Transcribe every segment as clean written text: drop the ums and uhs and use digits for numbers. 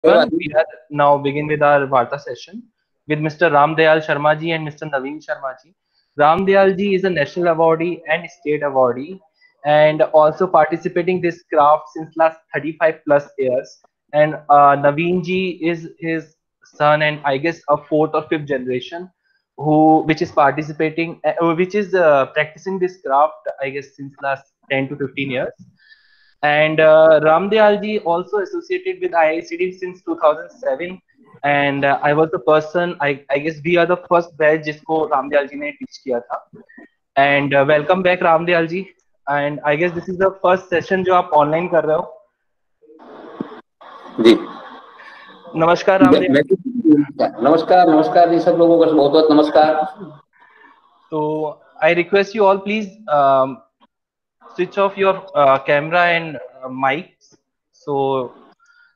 कोई बात We नहीं। are now begin with our Varta session with Mr. Ram Dayal Sharma ji and Mr. Naveen Sharma ji. Ram Dayal ji is a national awardee and state awardee, and also participating this craft since last 35 plus years. And Naveen ji is his son, and I guess a fourth or fifth generation which is participating, which is practicing this craft, I guess, since last 10 to 15 years. And Ramdayal ji also associated with IICD since 2007. And I was the person, I guess we are the first batch जिसको रामदयाल जी ने teach किया था. And welcome back Ramdayal ji. And I guess this is the first session जो आप online कर रहे हो. जी। नमस्कार रामदयाल. नमस्कार नमस्कार जी, सब लोगों को बहुत बहुत नमस्कार। So I request you all please switch off your camera and mics.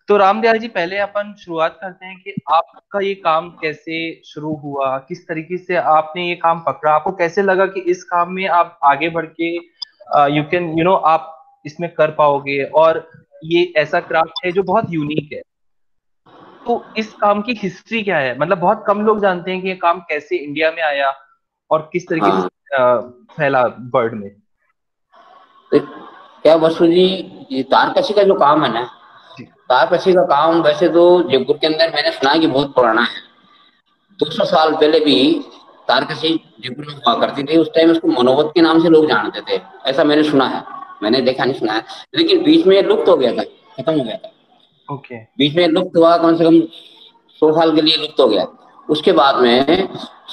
तो रामदयाल जी, पहले अपन शुरुआत करते हैं कि आपका ये काम कैसे शुरू हुआ, किस तरीके से आपने ये काम पकड़ा, आपको कैसे लगा कि इस काम में आप आगे बढ़ के यू कैन आप इसमें कर पाओगे, और ये ऐसा क्राफ्ट है जो बहुत यूनिक है. तो इस काम की हिस्ट्री क्या है? मतलब बहुत कम लोग जानते हैं कि ये काम कैसे इंडिया में आया और किस तरीके हाँ, से फैला वर्ल्ड में. तो क्या वसु जी, ये तारकशी का जो काम है ना, जी. तारकशी का काम वैसे तो जयपुर के अंदर मैंने सुना है कि बहुत पुराना है। 200 साल पहले भी तारकशी जयपुर में हुआ करती थी। उस टाइम उसको मनोवत के नाम से लोग जानते थे, ऐसा मैंने सुना है। मैंने देखा नहीं, सुना है। लेकिन बीच में लुप्त हो गया था, खत्म हो गया था। ओके. बीच में लुप्त हुआ, कम से कम 100 साल के लिए लुप्त हो गया। उसके बाद में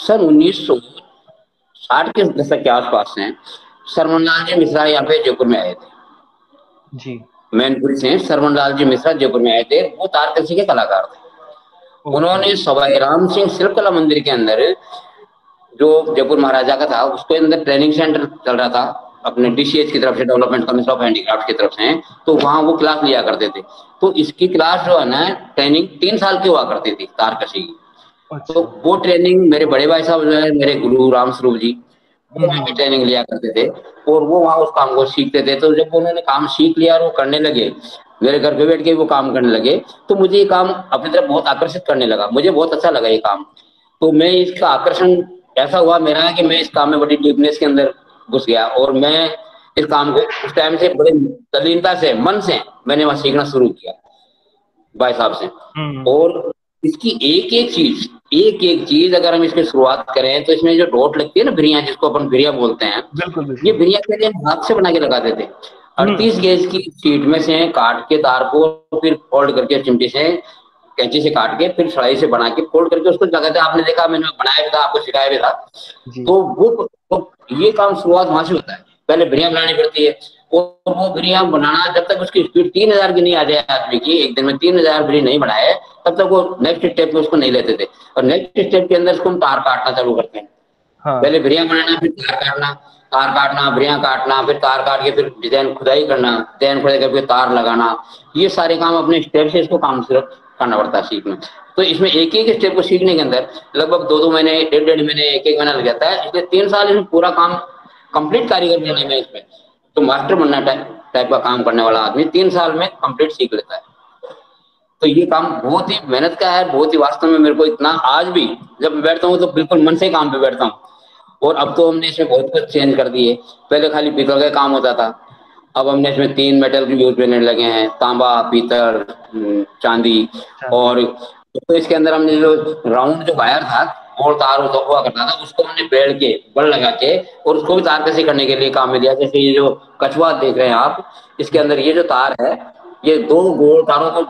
सन 1960 के दशक के आसपास से सरवनलाल जी मिश्रा यहाँ पे जयपुर में आए थे। जी. मैनपुरी से सरवनलाल जी मिश्रा जयपुर में आए थे। वो तारकशी के कलाकार थे। ओके. उन्होंने सवाई राम सिंह शिल्पकला मंदिर के अंदर, जो जयपुर महाराजा का था, उसके अंदर ट्रेनिंग सेंटर चल रहा था अपने डीसीएच की तरफ से, डेवलपमेंट कमीशन ऑफ हैंडीक्राफ्ट की तरफ से। तो वहां वो क्लास लिया करते थे। तो इसकी क्लास जो है ना, ट्रेनिंग 3 साल की हुआ करती थी तारकशी की। तो अच्छा. वो ट्रेनिंग मेरे बड़े भाई साहब जो है, मेरे गुरु राम स्वरूप जी, वो वहां पे हम्म. ट्रेनिंग लिया करते थे। और वो वहां उस काम को सीखते थे। तो जब उन्होंने काम सीख लिया और वो करने लगे, मेरे घर पे बैठ के वो काम करने लगे, तो मुझे ये काम अपनी तरफ बहुत आकर्षित करने लगा। मुझे बहुत अच्छा लगा ये काम। तो मैं इसका आकर्षण ऐसा हुआ मेरा कि मैं इस काम में बड़ी डीपनेस के अंदर घुस गया। और मैं इस काम को उस टाइम से बड़े तल्लीनता से, मन से मैंने वहां सीखना शुरू किया भाई साहब से। हम्म. और इसकी एक एक चीज अगर हम इसकी शुरुआत करें, तो इसमें जो डॉट लगती है ना, भिरिया, जिसको अपन भिरिया बोलते हैं, बिल्कुल ये बिल्कुल. भिरिया पहले हम हाथ से बना के लगाते थे। हम्म. 38 गेज की शीट में से काट के तार को, फिर फोल्ड करके चिमटी से, कैंची से काट के, फिर सलाई से बना के फोल्ड करके उसको लगाते। आपने देखा, मैंने बनाया भी था, आपको सिखाया भी था। जी. तो ये काम शुरुआत वहां से होता है। पहले भिरिया बनानी पड़ती है। और वो भिरिया बनाना, जब तक उसकी स्पीड 3000 की नहीं आ जाए आदमी की, एक दिन में 3000 भिरी नहीं बनाए, तब तक वो नेक्स्ट स्टेप में उसको नहीं लेते थे। और नेक्स्ट स्टेप के अंदर उसको हम तार काटना चालू करते हैं। हाँ. पहले भिरिया बनाना, फिर तार काटना, तार काटना, भिरिया काटना, फिर तार काट के फिर डिजाइन खुदाई करना, डिजाइन खुदाई करके तार लगाना। ये सारे काम अपने स्टेप से इसको काम सिर्फ करना पड़ता है सीखने। तो इसमें एक एक स्टेप को सीखने के अंदर लगभग 2-2 महीने, 1.5 महीने, एक महीना लग जाता है। इसलिए 3 साल इसमें पूरा काम कंप्लीट कारीगर बनने में, इसमें तो मास्टर बनना टाइप का काम करने वाला आदमी 3 साल में कंप्लीट सीख लेता है। तो ये काम बहुत ही मेहनत का है, बहुत ही वास्तव में मेरे को इतना, आज भी जब मैं बैठता हूँ तो बिल्कुल मन से काम पे बैठता हूँ। और अब तो हमने इसमें बहुत कुछ चेंज कर दिए। पहले खाली पीतल का काम होता था, अब हमने इसमें 3 मेटल के यूज करने लगे हैं, तांबा, पीतल, चांदी। चांदी. और तो इसके अंदर हमने जो राउंड जो वायर था, गोल तार हुआ करता था, उसको हमने बेड़ के, बल लगा के, और उसको भी तार कसी करने के लिए काम में लिया। जैसे ये जो कछुआ देख रहे हैं आप, इसके अंदर ये जो तार है, ये 2 गोल तारों को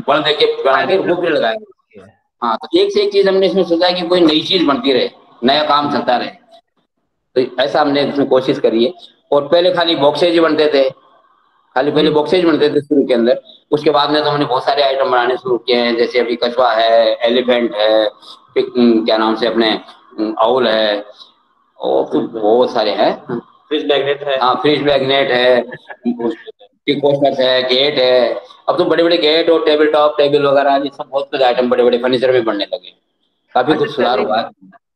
बल देके बना के वो भी लगाया। हाँ, तो एक से एक चीज हमने इसमें सोचा कि कोई नई चीज बनती रहे, नया काम चलता रहे। तो ऐसा हमने इसमें कोशिश करी है। और पहले खाली बॉक्सेज ही बनते थे, खाली पहले हम्म. बॉक्सेज बनते थे शुरू के अंदर। उसके बाद में तो हमने बहुत सारे आइटम बनाने शुरू किए हैं। जैसे अभी कछुआ है, एलिफेंट है, क्या नाम से अपने, आउल है, और तो बहुत सारे हैं। फिश मैग्नेट है. हाँ, फिश मैग्नेट है, कोस्टर्स है, गेट है। अब तो बड़े बड़े गेट और टेबल टॉप, टेबल वगैरह, ये सब बहुत कुछ आइटम बड़े बड़े फर्नीचर में बनने लगे। काफी अच्छा, कुछ सुधार पहले हुआ है।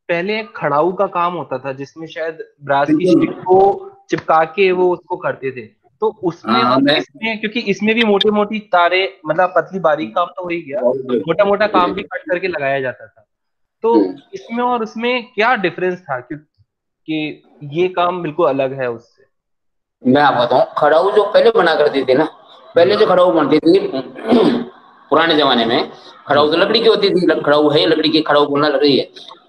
पहले एक खड़ाऊ का काम होता था जिसमें शायद ब्रास की स्टिक बिल्कुल। को चिपका के वो उसको करते थे. तो उसमें और इसमें, क्योंकि इसमें भी मोटी मोटी तारे, मतलब पतली बारीक काम तो हो ही गया, मोटा मोटा काम भी कट करके लगाया जाता था। तो इसमें और उसमें क्या डिफरेंस था कि ये काम बिल्कुल अलग है उससे? मैं आपको बताऊं, खड़ाऊ जो पहले बना करती थी ना, पहले जो खड़ाऊ बनती थी पुराने जमाने में, खड़ाऊ तो लकड़ी की होती थी, खड़ाऊ है लकड़ी की, खड़ाऊ बोलना लकड़ी है,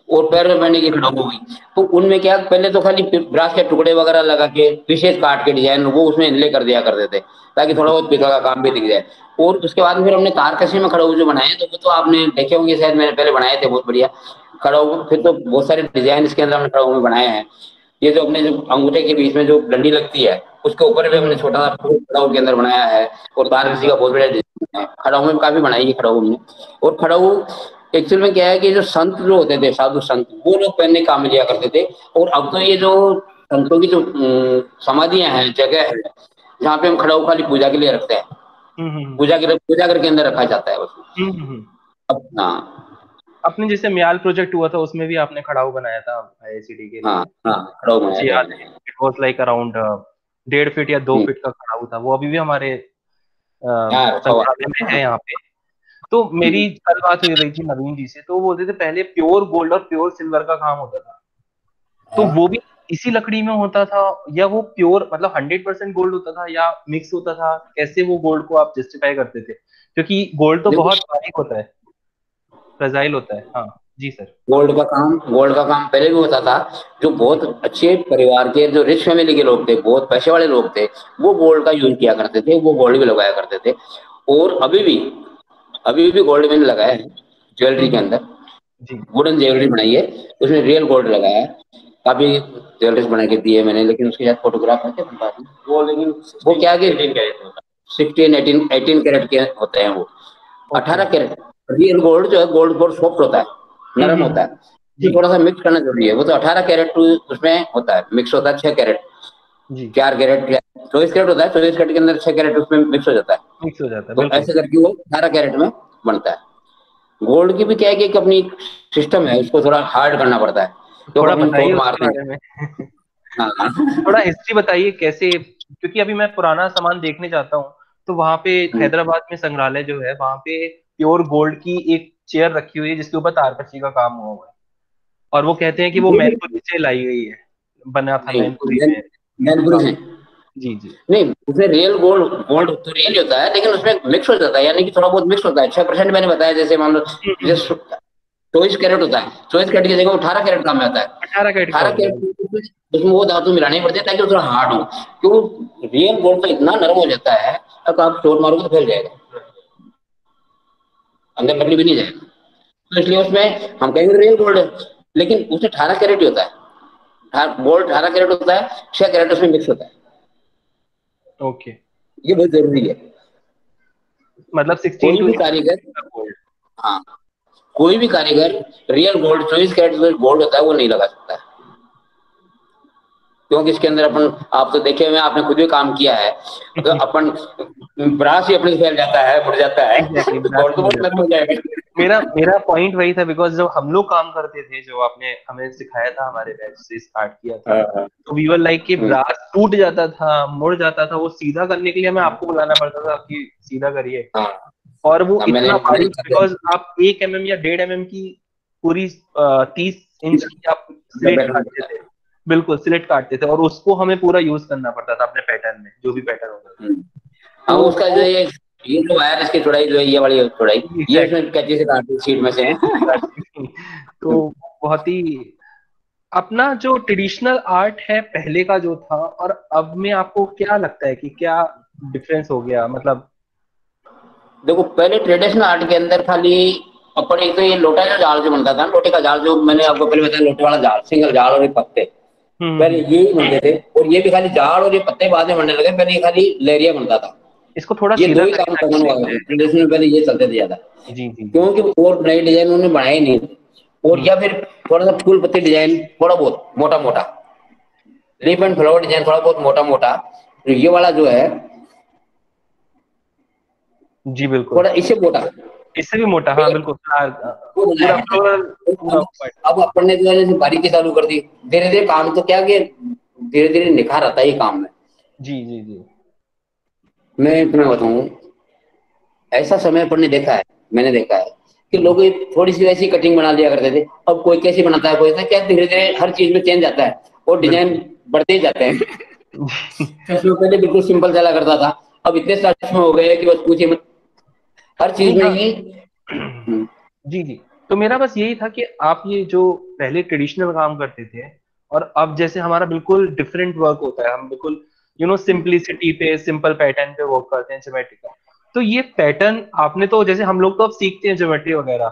और पैर में पहनने की खड़ाऊ हो गई। तो उनमें क्या, पहले तो खाली ब्रास के टुकड़े वगैरह लगा के विशेष काट के डिजाइन वो उसमें इनले कर दिया करते थे, ताकि थोड़ा बहुत पिता का काम भी दिख जाए। और उसके बाद फिर हमने तारकशी में खड़ाऊ जो बनाए, तो वो तो आपने देखे होंगे शायद, मैंने पहले बनाए थे बहुत बढ़िया खड़ाऊ। फिर तो बहुत सारे डिजाइन इसके अंदर हमने खड़ाऊ में बनाए हैं। ये जो अपने जो अंगूठे के बीच में जो डंडी लगती है, उसके ऊपर भी हमने छोटा सा खड़ाऊ के अंदर बनाया है, और तारकशी का बहुत बड़ा डिजाइन है। खड़ाऊ में काफी बनाई है खड़ाऊ हमने। और खड़ाऊ एक्चुअल में क्या है कि जो संत जो होते थे, साधु संत, वो लोग पहनने काम में लिया करते थे। और अब तो ये जो संतों की जो समाधियां हैं, जगह है जहाँ पे हम खड़ाऊ खाली पूजा के लिए रखते हैं, पूजा करके अंदर रखा जाता है बस। अब हाँ, अपने जैसे म्याल प्रोजेक्ट हुआ था, उसमें भी आपने खड़ाऊ बनाया था आईआईसीडी के लिए। हाँ हाँ, खड़ाऊ मुझे बनाया याद है, it was like around 1.5 feet या 2 फीट का खड़ाऊ था। वो अभी भी हमारे संग्रहालय में है यहाँ पे। तो मेरी कल बात हुई रही थी नवीन जी से, तो वो बोलते थे पहले प्योर गोल्ड और प्योर सिल्वर का काम होता था, तो वो भी इसी लकड़ी में होता था, या वो प्योर मतलब 100% गोल्ड होता था, या मिक्स होता था? कैसे वो गोल्ड को आप जस्टिफाई करते थे, क्योंकि गोल्ड तो बहुत बारीक होता है, फ्रेजाइल होता है। हाँ जी सर। गोल्ड का काम पहले भी होता था। जो बहुत अच्छे परिवार के, जो रिच फैमिली के लोग थे, बहुत पैसे वाले लोग थे, वो गोल्ड का यूज किया करते थे, वो गोल्ड भी लगाया करते थे। और अभी भी गोल्ड मैंने लगाया है ज्वेलरी के अंदर, वुडन ज्वेलरी बनाई है, उसमें रियल गोल्ड लगाया है। काफी ज्वेलरीज बना के दी है मैंने, लेकिन उसके साथ फोटोग्राफ है वो, लेकिन वो क्या कि 18 कैरेट के होते हैं वो। 18 कैरेट रियल गोल्ड जो है, गोल्ड बहुत सॉफ्ट होता है, नरम होता है, ये थोड़ा सा मिक्स करना जरूरी है। वो तो 18 कैरेट उसमें होता है, मिक्स होता है 6 कैरेट, 4 कैरेट, 24 कैरेट होता है, 24 कैरेट के अंदर 6 कैरेट उसमें मिक्स हो जाता है। तो ऐसे करके वो 18 कैरेट में बनता है। गोल्ड की भी क्या है कि एक अपनी सिस्टम है, उसको थोड़ा हार्ड करना पड़ता है, तो थोड़ा हम बताइए चोट उसके मारते बारे में। हैं। थोड़ा हिस्ट्री बताइए कैसे, क्योंकि अभी मैं पुराना सामान देखने जाता हूँ, तो वहां पे हैदराबाद में संग्रहालय जो है, वहां पे प्योर गोल्ड की एक चेयर रखी हुई है जिसके ऊपर तारकशी का काम हुआ है, और वो कहते हैं कि वो मैनपुरी से लाई गई है, बना था मैनपुरी में। मैनपुरी से जी जी नहीं, उसमें रियल गोल्ड गोल्ड तो रियल होता है, लेकिन उसमें मिक्स हो जाता है, यानी कि थोड़ा बहुत मिक्स होता है। 6% मैंने बताया, जैसे मान लो 24 कैरेट होता है, 24 कैरेट की जगह 18 कैरेट काम में आता है। 18 कैरेट उसमें वो धातु मिलानी पड़ती है ताकि वो थोड़ा हार्ड हो, क्योंकि रियल गोल्ड तो इतना नरम हो जाता है, अब आप चोट मारोगे तो फैल जाएगा, अंदर लकड़ी भी नहीं जाएगा। तो इसलिए उसमें हम कहेंगे रियल गोल्ड है, लेकिन उसमें 18 कैरेट ही होता है। गोल्ड 18 कैरेट होता है, 6 कैरेट उसमें मिक्स होता है। ओके, ये बहुत जरूरी है। मतलब 16 कोई भी कारीगर, हाँ, कोई भी कारीगर रियल गोल्ड 24 कैरेट जो गोल्ड होता है वो नहीं लगा सकता है, क्योंकि इसके अंदर अपन, आप तो देखे हुए, आपने खुद भी काम किया है, तो अपन ब्रास ही अपने फैल जाता है, मुड़ जाता है, गोल्ड तो बहुत नरम हो जाएगा। मेरा पॉइंट वही था, बिकॉज जब हम लोग काम करते थे, जो आपने हमें सिखाया था, हमारे बैच से स्टार्ट किया था, तो वी वर लाइक कि ब्रास टूट जाता था, मुड़ जाता था, वो सीधा करने के लिए हमें आपको बुलाना पड़ता था कि सीधा करिए, और वो इतना बारीक, बिकॉज आप 1 mm या 1.5 mm की पूरी 30 इंच की आप स्लेट काटते थे, बिल्कुल स्लेट काटते थे, और उसको हमें पूरा यूज करना पड़ता था अपने पैटर्न में, जो भी पैटर्न होता था। तो उसका जो ये जो वायर, इसकी चौड़ाई जो है, ये वाली चौड़ाई, ये उसमें कैंची से काट शीट में से है। तो बहुत ही अपना जो ट्रेडिशनल आर्ट है पहले का जो था, और अब में आपको क्या लगता है कि क्या डिफरेंस हो गया? मतलब देखो, पहले ट्रेडिशनल आर्ट के अंदर खाली अपन, एक तो ये लोटा का जाल जो बनता था, लोटे का जाल, जो मैंने आपको पहले बताया, लोटे वाला जाल, सिंगल जाल और एक पत्ते, पहले ये ही बनते थे। और ये भी खाली जाल और ये पत्ते बाद में बनने लगे, पहले ये खाली लेरिया बनता था। इसको थोड़ा ये दो ही काम कॉमन हुआ है ट्रेडिशनल, पहले ये चलते थे ज्यादा, जी जी, क्योंकि और नए डिजाइन उन्होंने बनाए नहीं, और या फिर थोड़ा सा फूल पत्ती डिजाइन, थोड़ा बहुत मोटा मोटा लीफ एंड फ्लावर डिजाइन, थोड़ा बहुत मोटा मोटा। तो ये वाला जो है जी बिल्कुल, थोड़ा इससे मोटा, इससे भी मोटा, हाँ बिल्कुल, पूरा फ्लोरल। अब अपन ने जो है जैसे बारीकी चालू कर दी, धीरे धीरे काम तो क्या कि धीरे धीरे निखार आता है काम में। जी जी जी, मैं तुम्हें बताऊं, ऐसा समय पर ने देखा है, मैंने देखा है कि लोग थोड़ी सी वैसी कटिंग बना लिया करते थे, अब कोई कैसी बनाता है, कोई ऐसा, क्या धीरे धीरे हर चीज में चेंज आता है और डिजाइन बिल्कुल। बढ़ते ही जाते हैं। चश्मे पहले बिल्कुल सिंपल चला करता था, अब इतने सारे चश्मे हो गए हैं कि बस पूछिए मत, हर चीज नहीं में हाँ। ही। हम्म, जी जी। तो मेरा बस यही था कि आप ये जो पहले ट्रेडिशनल काम करते थे और अब जैसे हमारा बिल्कुल डिफरेंट वर्क होता है, हम बिल्कुल सिंपलिसिटी पे, सिंपल पैटर्न पे वर्क करते हैं, ज्योमेट्री का। तो ये पैटर्न आपने तो, जैसे हम लोग तो अब सीखते हैं ज्योमेट्री वगैरह,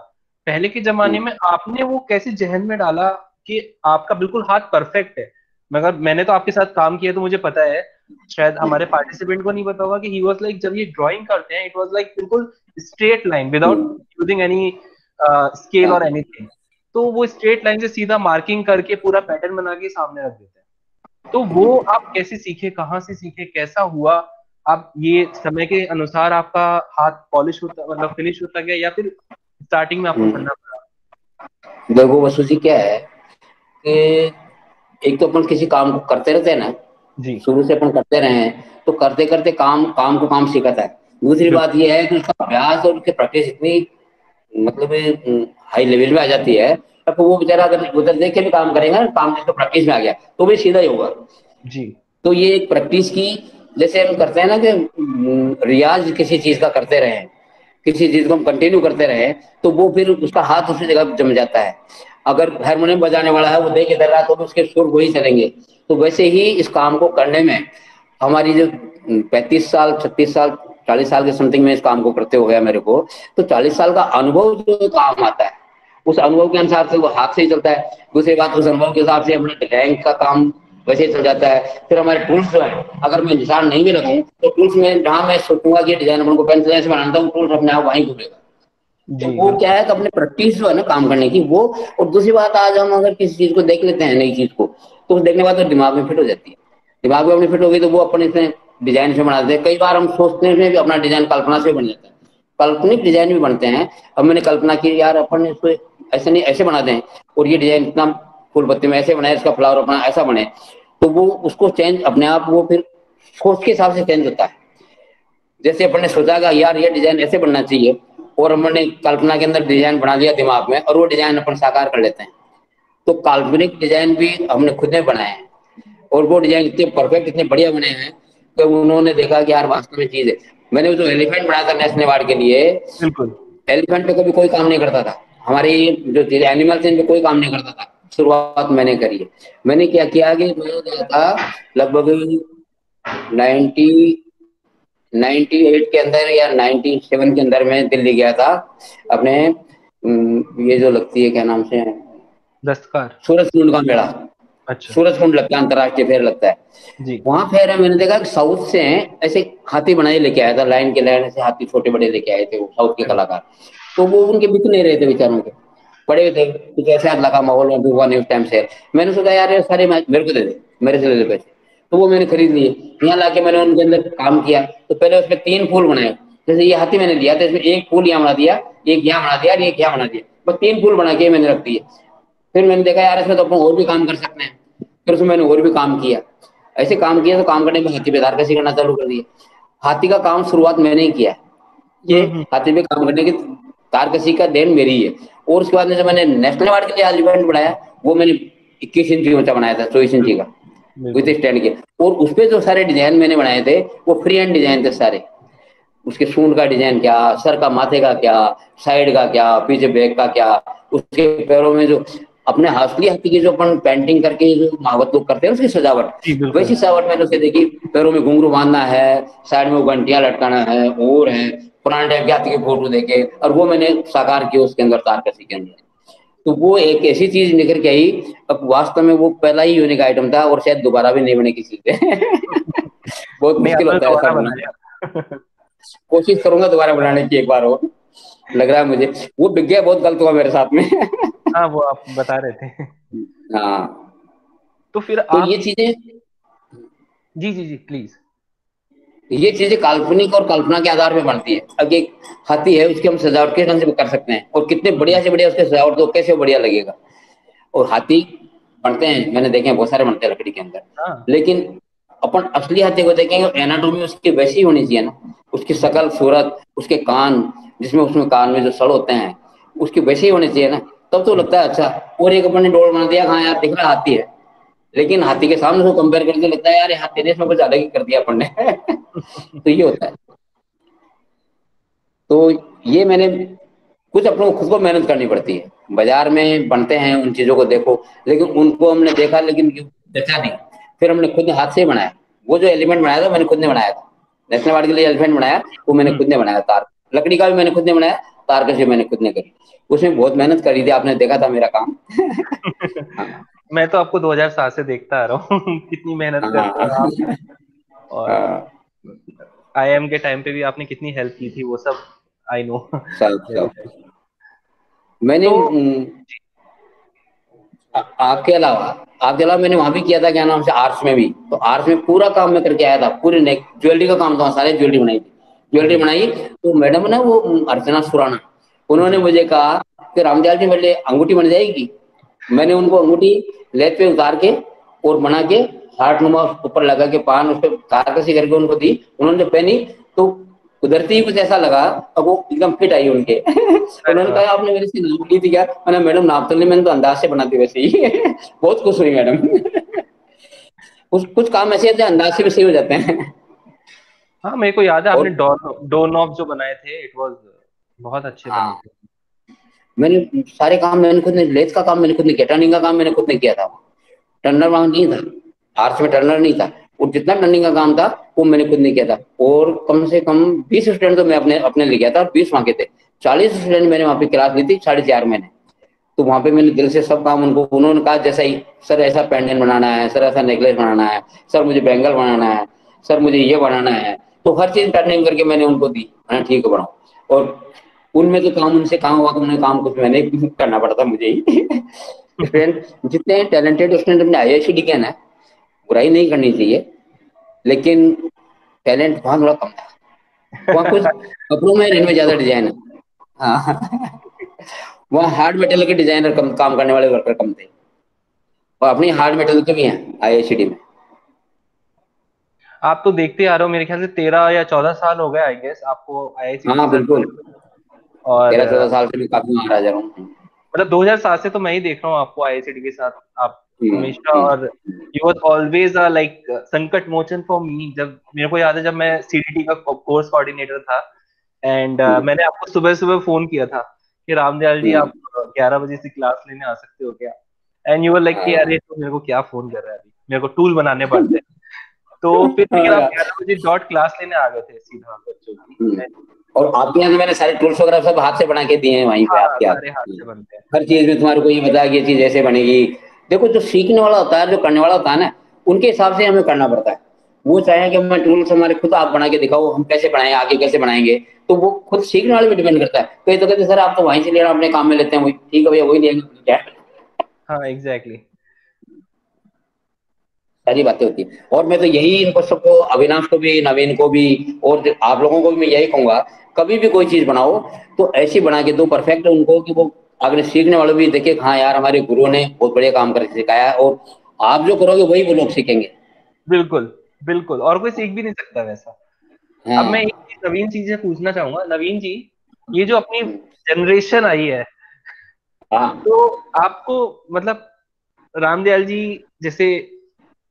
पहले के जमाने हम्म, में आपने वो कैसे जहन में डाला कि आपका बिल्कुल हाथ परफेक्ट है? मगर मैंने तो आपके साथ काम किया तो मुझे पता है, शायद हमारे पार्टिसिपेंट को नहीं पता होगा कि ही वाज लाइक, जब ये ड्राइंग करते हैं इट वाज लाइक बिल्कुल स्ट्रेट लाइन विदाउट हम्म, यूजिंग एनी स्केल और हाँ, एनीथिंग। तो वो स्ट्रेट लाइन से सीधा मार्किंग करके पूरा पैटर्न बना के सामने रख देते हैं। तो वो आप कैसे सीखे, कहाँ से सीखे, कैसा हुआ? आप ये समय के अनुसार आपका हाथ पॉलिश होता, मतलब फिनिश होता गया, या फिर स्टार्टिंग में आपको हम्म। करना पड़ा? देखो वसुजी क्या है कि एक तो अपन किसी काम को करते रहते हैं ना, जी शुरू से अपन करते रहे हैं, तो करते करते काम काम को काम सीखता है। दूसरी बात बिल्कुल। यह है कि उसका अभ्यास और उसकी प्रैक्टिस इतनी मतलब हाई लेवल में आ जाती है, तब तो वो बेचारा अगर उधर देख के भी काम करेगा ना, काम जिसको प्रैक्टिस में आ गया तो भी सीधा ही होगा। जी तो ये एक प्रैक्टिस की, जैसे हम करते हैं ना कि रियाज किसी चीज का करते रहे, किसी चीज को हम कंटिन्यू करते रहे, तो वो फिर उसका हाथ उसी जगह जम जाता है। अगर हारमोनियम बजाने वाला है वो देख इधर रहा तो भी उसके सुर वही चलेंगे। तो वैसे ही इस काम को करने में हमारी जो 35 साल 36 साल 40 साल के समथिंग में इस काम को करते हो गया मेरे को, तो 40 साल का अनुभव जो काम आता है, उस अनुभव के अनुसार से वो हाथ से ही चलता है। दूसरी बात, उस अनुभव के हिसाब से अपना रैंक का काम वैसे ही चल जाता है। फिर हमारे टूल्स जो है, अगर मैं निशान नहीं भी रखूं तो टूल्स में जहां मैं सोचूंगा कि डिजाइन अपन को पेंसिल से बनाना था, वो टूल्स अपने आप वहीं घूमेगा। तो जी वो क्या बिल्कुल। है कि अपने प्रैक्टिस जो है ना काम करने की वो। और दूसरी बात, आज हम अगर किसी चीज को देख लेते हैं, नई चीज को, तो उस देखने के बाद तो दिमाग में फिट हो जाती है। दिमाग में अपनी फिट हो गई तो वो अपन इसमें डिजाइन से बनाते हैं। कई बार हम सोचते हैं भी अपना डिजाइन कल्पना से बन जाता है, काल्पनिक डिजाइन भी बनते हैं। अब मैंने कल्पना की यार अपन इसको ऐसे नहीं ऐसे बना दें, और ये डिजाइन इतना फूल पत्ती में ऐसे बनाए, इसका फ्लावर अपना ऐसा बने, तो वो उसको चेंज अपने आप वो फिर सोच के हिसाब से चेंज होता है। जैसे अपन ने सोचा कि यार ये डिजाइन ऐसे बनना चाहिए, और हमने कल्पना के अंदर डिजाइन बना दिया दिमाग में, और वो डिजाइन अपन साकार कर लेते हैं। तो काल्पनिक डिजाइन भी हमने खुद ने बनाए हैं, और वो डिजाइन इतने परफेक्ट इतने बढ़िया बने हैं कि उन्होंने देखा कि यार वास्तव में चीज है। मैंने जो एलिफेंट बनाया था नेशनल अवार्ड के लिए, बिल्कुल। एलिफेंट पे कभी कोई काम नहीं करता था। हमारे जो एनिमल्स हैं, इनपे कोई काम नहीं करता था। शुरुआत मैंने करी है। मैंने क्या किया कि मैं गया था लगभग 90 98 के अंदर या 97 के अंदर में दिल्ली गया था अपने ये जो लगती है क्या नाम से है, दस्तकार। सूरज कुंड का मेला। अच्छा। सूरज कुंड लगता है, अंतर्राष्ट्रीय फेयर लगता है। जी वहां फेयर है, मैंने देखा कि साउथ से ऐसे हाथी बनाए लेके आया था, लाइन के लाइन ऐसे हाथी छोटे बड़े लेके आए थे वो साउथ के बिल्कुल। कलाकार। तो वो उनके बिक नहीं रहे थे बेचारों के, पड़े हुए थे कुछ ऐसा लगा माहौल में हुआ नहीं उस टाइम से। मैंने सोचा यार ये सारे मेरे को दे दे, मेरे से ले ले पैसे। तो वो मैंने खरीद लिए। यहाँ लाके मैंने उनके अंदर काम किया, तो पहले उसमें 3 फूल बनाए। जैसे ये हाथी मैंने लिया था, इसमें एक फूल यहाँ बना दिया, एक यहाँ बना दिया और एक यहाँ बना दिया, बस 3 फूल बना के मैंने रख दिए। फिर मैंने देखा यार इसमें तो अपन और भी काम कर सकते हैं। फिर उसमें मैंने और भी काम किया। ऐसे काम किया तो काम करने में हाथी पे तारकशी करना चालू कर दिया। हाथी का काम शुरुआत मैंने ही किया, ये हम्म। हाथी पे काम करने की तारकशी का देन मेरी है। और उसके बाद में जब मैंने नेशनल अवार्ड के लिए आज इवेंट बनाया, वो मैंने 21 इंची ऊंचा बनाया था, 24 इंची का, बिल्कुल विथ बिल्कुल। स्टैंड के। और उसपे जो सारे डिजाइन मैंने बनाए थे वो फ्री हैंड डिजाइन थे सारे। उसके सूंड का डिजाइन क्या, सर का माथे का क्या, साइड का क्या, पीछे बैक का क्या, उसके पैरों में जो अपने असली हाथी की जो अपन पेंटिंग करके जो महावत लोग करते हैं उसकी सजावट, जी बिल्कुल। वैसी सजावट मैंने उसे देखी। पैरों में घुंघरू बांधना है, साइड में वो घंटियां लटकाना है, और है पुराने टाइम के हाथी की फोटो देके, और वो मैंने साकार किया उसके अंदर तारकसी के अंदर। तो वो एक ऐसी चीज निकल के आई। अब वास्तव में वो पहला ही यूनिक आइटम था, और शायद दोबारा भी नहीं बने किसी से। बहुत नहीं, मुश्किल आपने होता है ऐसा दोबारा बनना। बनाया। कोशिश करूंगा दोबारा बनाने की एक बार और, लग रहा है मुझे वो बिक गया, बहुत गलत हुआ मेरे साथ में। हाँ, वो आप बता रहे थे। हाँ। तो फिर तो आप, ये चीजें, जी जी जी प्लीज। ये चीजें काल्पनिक और कल्पना के आधार पे बनती है। अब एक हाथी है, उसकी हम सजावट के ढंग से कर सकते हैं, और कितने बढ़िया से बढ़िया उसके सजावट दो, कैसे बढ़िया लगेगा। और हाथी बनते हैं, मैंने देखे हैं बहुत सारे बनते हैं लकड़ी के अंदर। हाँ लेकिन अपन असली हाथी को देखेंगे, एनाटोमी उसकी वैसी होनी चाहिए ना, उसकी शकल सूरत, उसके कान, जिसमें उसमें कान में जो सड़ होते हैं उसकी वैसे ही होने चाहिए ना, तब तो लगता है अच्छा। और एक अपन ने डोर बना दिया, हाँ यार दिख रहा हाथी है, लेकिन हाथी के सामने उसको कंपेयर करके लगता है यार ये हाथी ने इसमें कुछ अलग ही कर दिया अपन ने। तो ये होता है। तो ये मैंने कुछ अपनों को खुद को मेहनत करनी पड़ती है। बाजार में बनते हैं उन चीजों को देखो, लेकिन उनको हमने देखा लेकिन जचा नहीं, फिर हमने खुद हाथ से ही बनाया। वो जो एलिमेंट बनाया था मैंने खुद ने बनाया था, नेशनल अवार्ड के लिए एलिफेंट बनाया वो मैंने खुद ने बनाया, तार लकड़ी का भी मैंने खुद ने बनाया, तार कशी मैंने खुद ने करी। उसमें बहुत मेहनत करी थी, आपने देखा था मेरा काम। हाँ मैं तो आपको 2007 से देखता आ रहा हूँ कितनी मेहनत करते हो आप। हाँ और हाँ, आईएम के टाइम पे भी आपने कितनी हेल्प की थी, वो सब आई नो। सब सब मैंने तो आपके अलावा मैंने वहां भी किया था, क्या नाम से, आर्ट्स में भी। तो आर्ट्स में पूरा काम मैं करके आया था, पूरी नेक ज्वेलरी का काम था, सारे ज्वेलरी बनाई थी। ज्वेलरी जी बनाई तो मैडम ना वो अर्चना सुराना, उन्होंने जी मुझे कहा कि रामदयाल जी मेरे लिए अंगूठी बन जाएगी। मैंने उनको अंगूठी लेथ पे उतार के और बना के हार्ट नुमा ऊपर लगा के पान उस पर तारकसी करके उनको दी। उन्होंने जब पहनी तो उधरती ही कुछ ऐसा लगा, अब वो एकदम फिट आई उनके। अरे उन्होंने वाह। कहा आपने मेरे से नाप ली थी क्या? मैंने मैडम नाप तो नहीं, मैंने तो अंदाज से बनाती वैसे ही। बहुत खुश हुई मैडम। कुछ कुछ काम ऐसे होते हैं अंदाज से भी सही हो जाते हैं। हाँ मेरे को याद है और आपने डोर नॉब जो बनाए थे, इट वाज बहुत अच्छे बने हाँ, थे। मैंने सारे काम मैंने खुद ने, लेथ का काम मैंने खुद ने किया, टर्निंग का काम मैंने खुद ने किया था। टर्नर वहां नहीं था, आर्ट्स में टर्नर नहीं था, और जितना टर्निंग का काम था वो मैंने खुद नहीं किया था। और कम से कम 20 स्टूडेंट तो मैं अपने अपने ले गया था, और 20 वहां के थे। 40 स्टूडेंट मैंने वहां पे क्लास ली थी 4.5 महीने। तो वहां पे मैंने दिल से सब काम उनको, उन्होंने कहा जैसा ही, सर ऐसा पेंडेंट बनाना है, सर ऐसा नेकलेस बनाना है, सर मुझे बैंगल बनाना है, सर मुझे ये बनाना है। तो हर चीज टर्निंग करके मैंने उनको दी, मैंने ठीक है बनाओ। और उनमें तो काम उनसे काम हुआ कि उन्हें काम कुछ मैंने करना पड़ा था मुझे ही। स्टूडेंट जितने टैलेंटेड स्टूडेंट अपने IISc के ना, बुराई नहीं करनी चाहिए, लेकिन टैलेंट वहां थोड़ा कम था। वहाँ कुछ कपड़ों में इनमें ज्यादा डिजाइन है। हाँ। वहाँ हार्ड मेटल के डिजाइनर कम, काम करने वाले वर्कर कम थे, और अपनी हार्ड मेटल के भी हैं IISc में। आप तो देखते आ रहे हो, मेरे ख्याल से 13 या 14 साल हो गए आई गेस आपको आईआईसीटी के हाँ साथ बिल्कुल, जुड़े हुए। और 13-14 साल से भी काफी महाराज रहा हूँ। मतलब 2007 से तो मैं ही देख रहा हूँ आपको आईआईसीटी के साथ, आप हमेशा। और hmm. You was always a like Sankat Mochan for me. जब मेरे को याद है जब मैं सीडीटी का कोर्स कोऑर्डिनेटर था, एंड हम्म। मैंने आपको सुबह सुबह फोन किया था कि रामदयाल जी हम्म। आप 11 बजे से क्लास लेने आ सकते हो क्या? एंड यू वर लाइक कि हाँ। अरे तो मेरे को क्या फोन कर रहा है, अभी मेरे को टूल बनाने पड़ते हैं। तो फिर लेकिन हाँ आप यार। 11 बजे डॉट क्लास लेने आ गए थे सीधा बच्चों की। हम्म। और आपके यहाँ से मैंने सारे टूल्स वगैरह सब हाथ से बना के दिए हैं वहीं पे हाँ आपके हाथ। सारे हाथ से बनते हैं। हर चीज में तुम्हारे को ये बताया कि ये चीज ऐसे बनेगी। देखो जो सीखने वाला होता है, जो करने वाला होता है ना, उनके हिसाब से हमें करना पड़ता है। वो चाहे कि हमें टूल्स हमारे खुद आप बना के दिखाओ, हम कैसे बनाएंगे, आगे कैसे बनाएंगे, तो वो खुद सीखने वाले पे डिपेंड करता है। कई तो कहते हैं, सर आप तो वहीं से ले रहे हो, अपने काम में लेते हैं वही, ठीक है भैया वही लेंगे क्या। हाँ एग्जैक्टली। सारी बातें होती है। और मैं तो यही इनको सबको, अविनाश को भी, नवीन को भी, और आप लोगों को भी मैं यही कहूंगा, कभी भी कोई चीज बनाओ तो ऐसी बना के दो परफेक्ट उनको, कि वो अगले सीखने वाले भी देखे हाँ यार हमारे गुरुओं ने बहुत बढ़िया काम करके सिखाया है, और आप जो करोगे वही वो लोग सीखेंगे। बिल्कुल बिल्कुल, और कोई सीख भी नहीं सकता वैसा। अब मैं एक हाँ। चीज नवीन चीजें पूछना चाहूंगा, नवीन जी, ये जो अपनी जनरेशन आई है, हाँ। तो आपको मतलब रामदयाल जी जैसे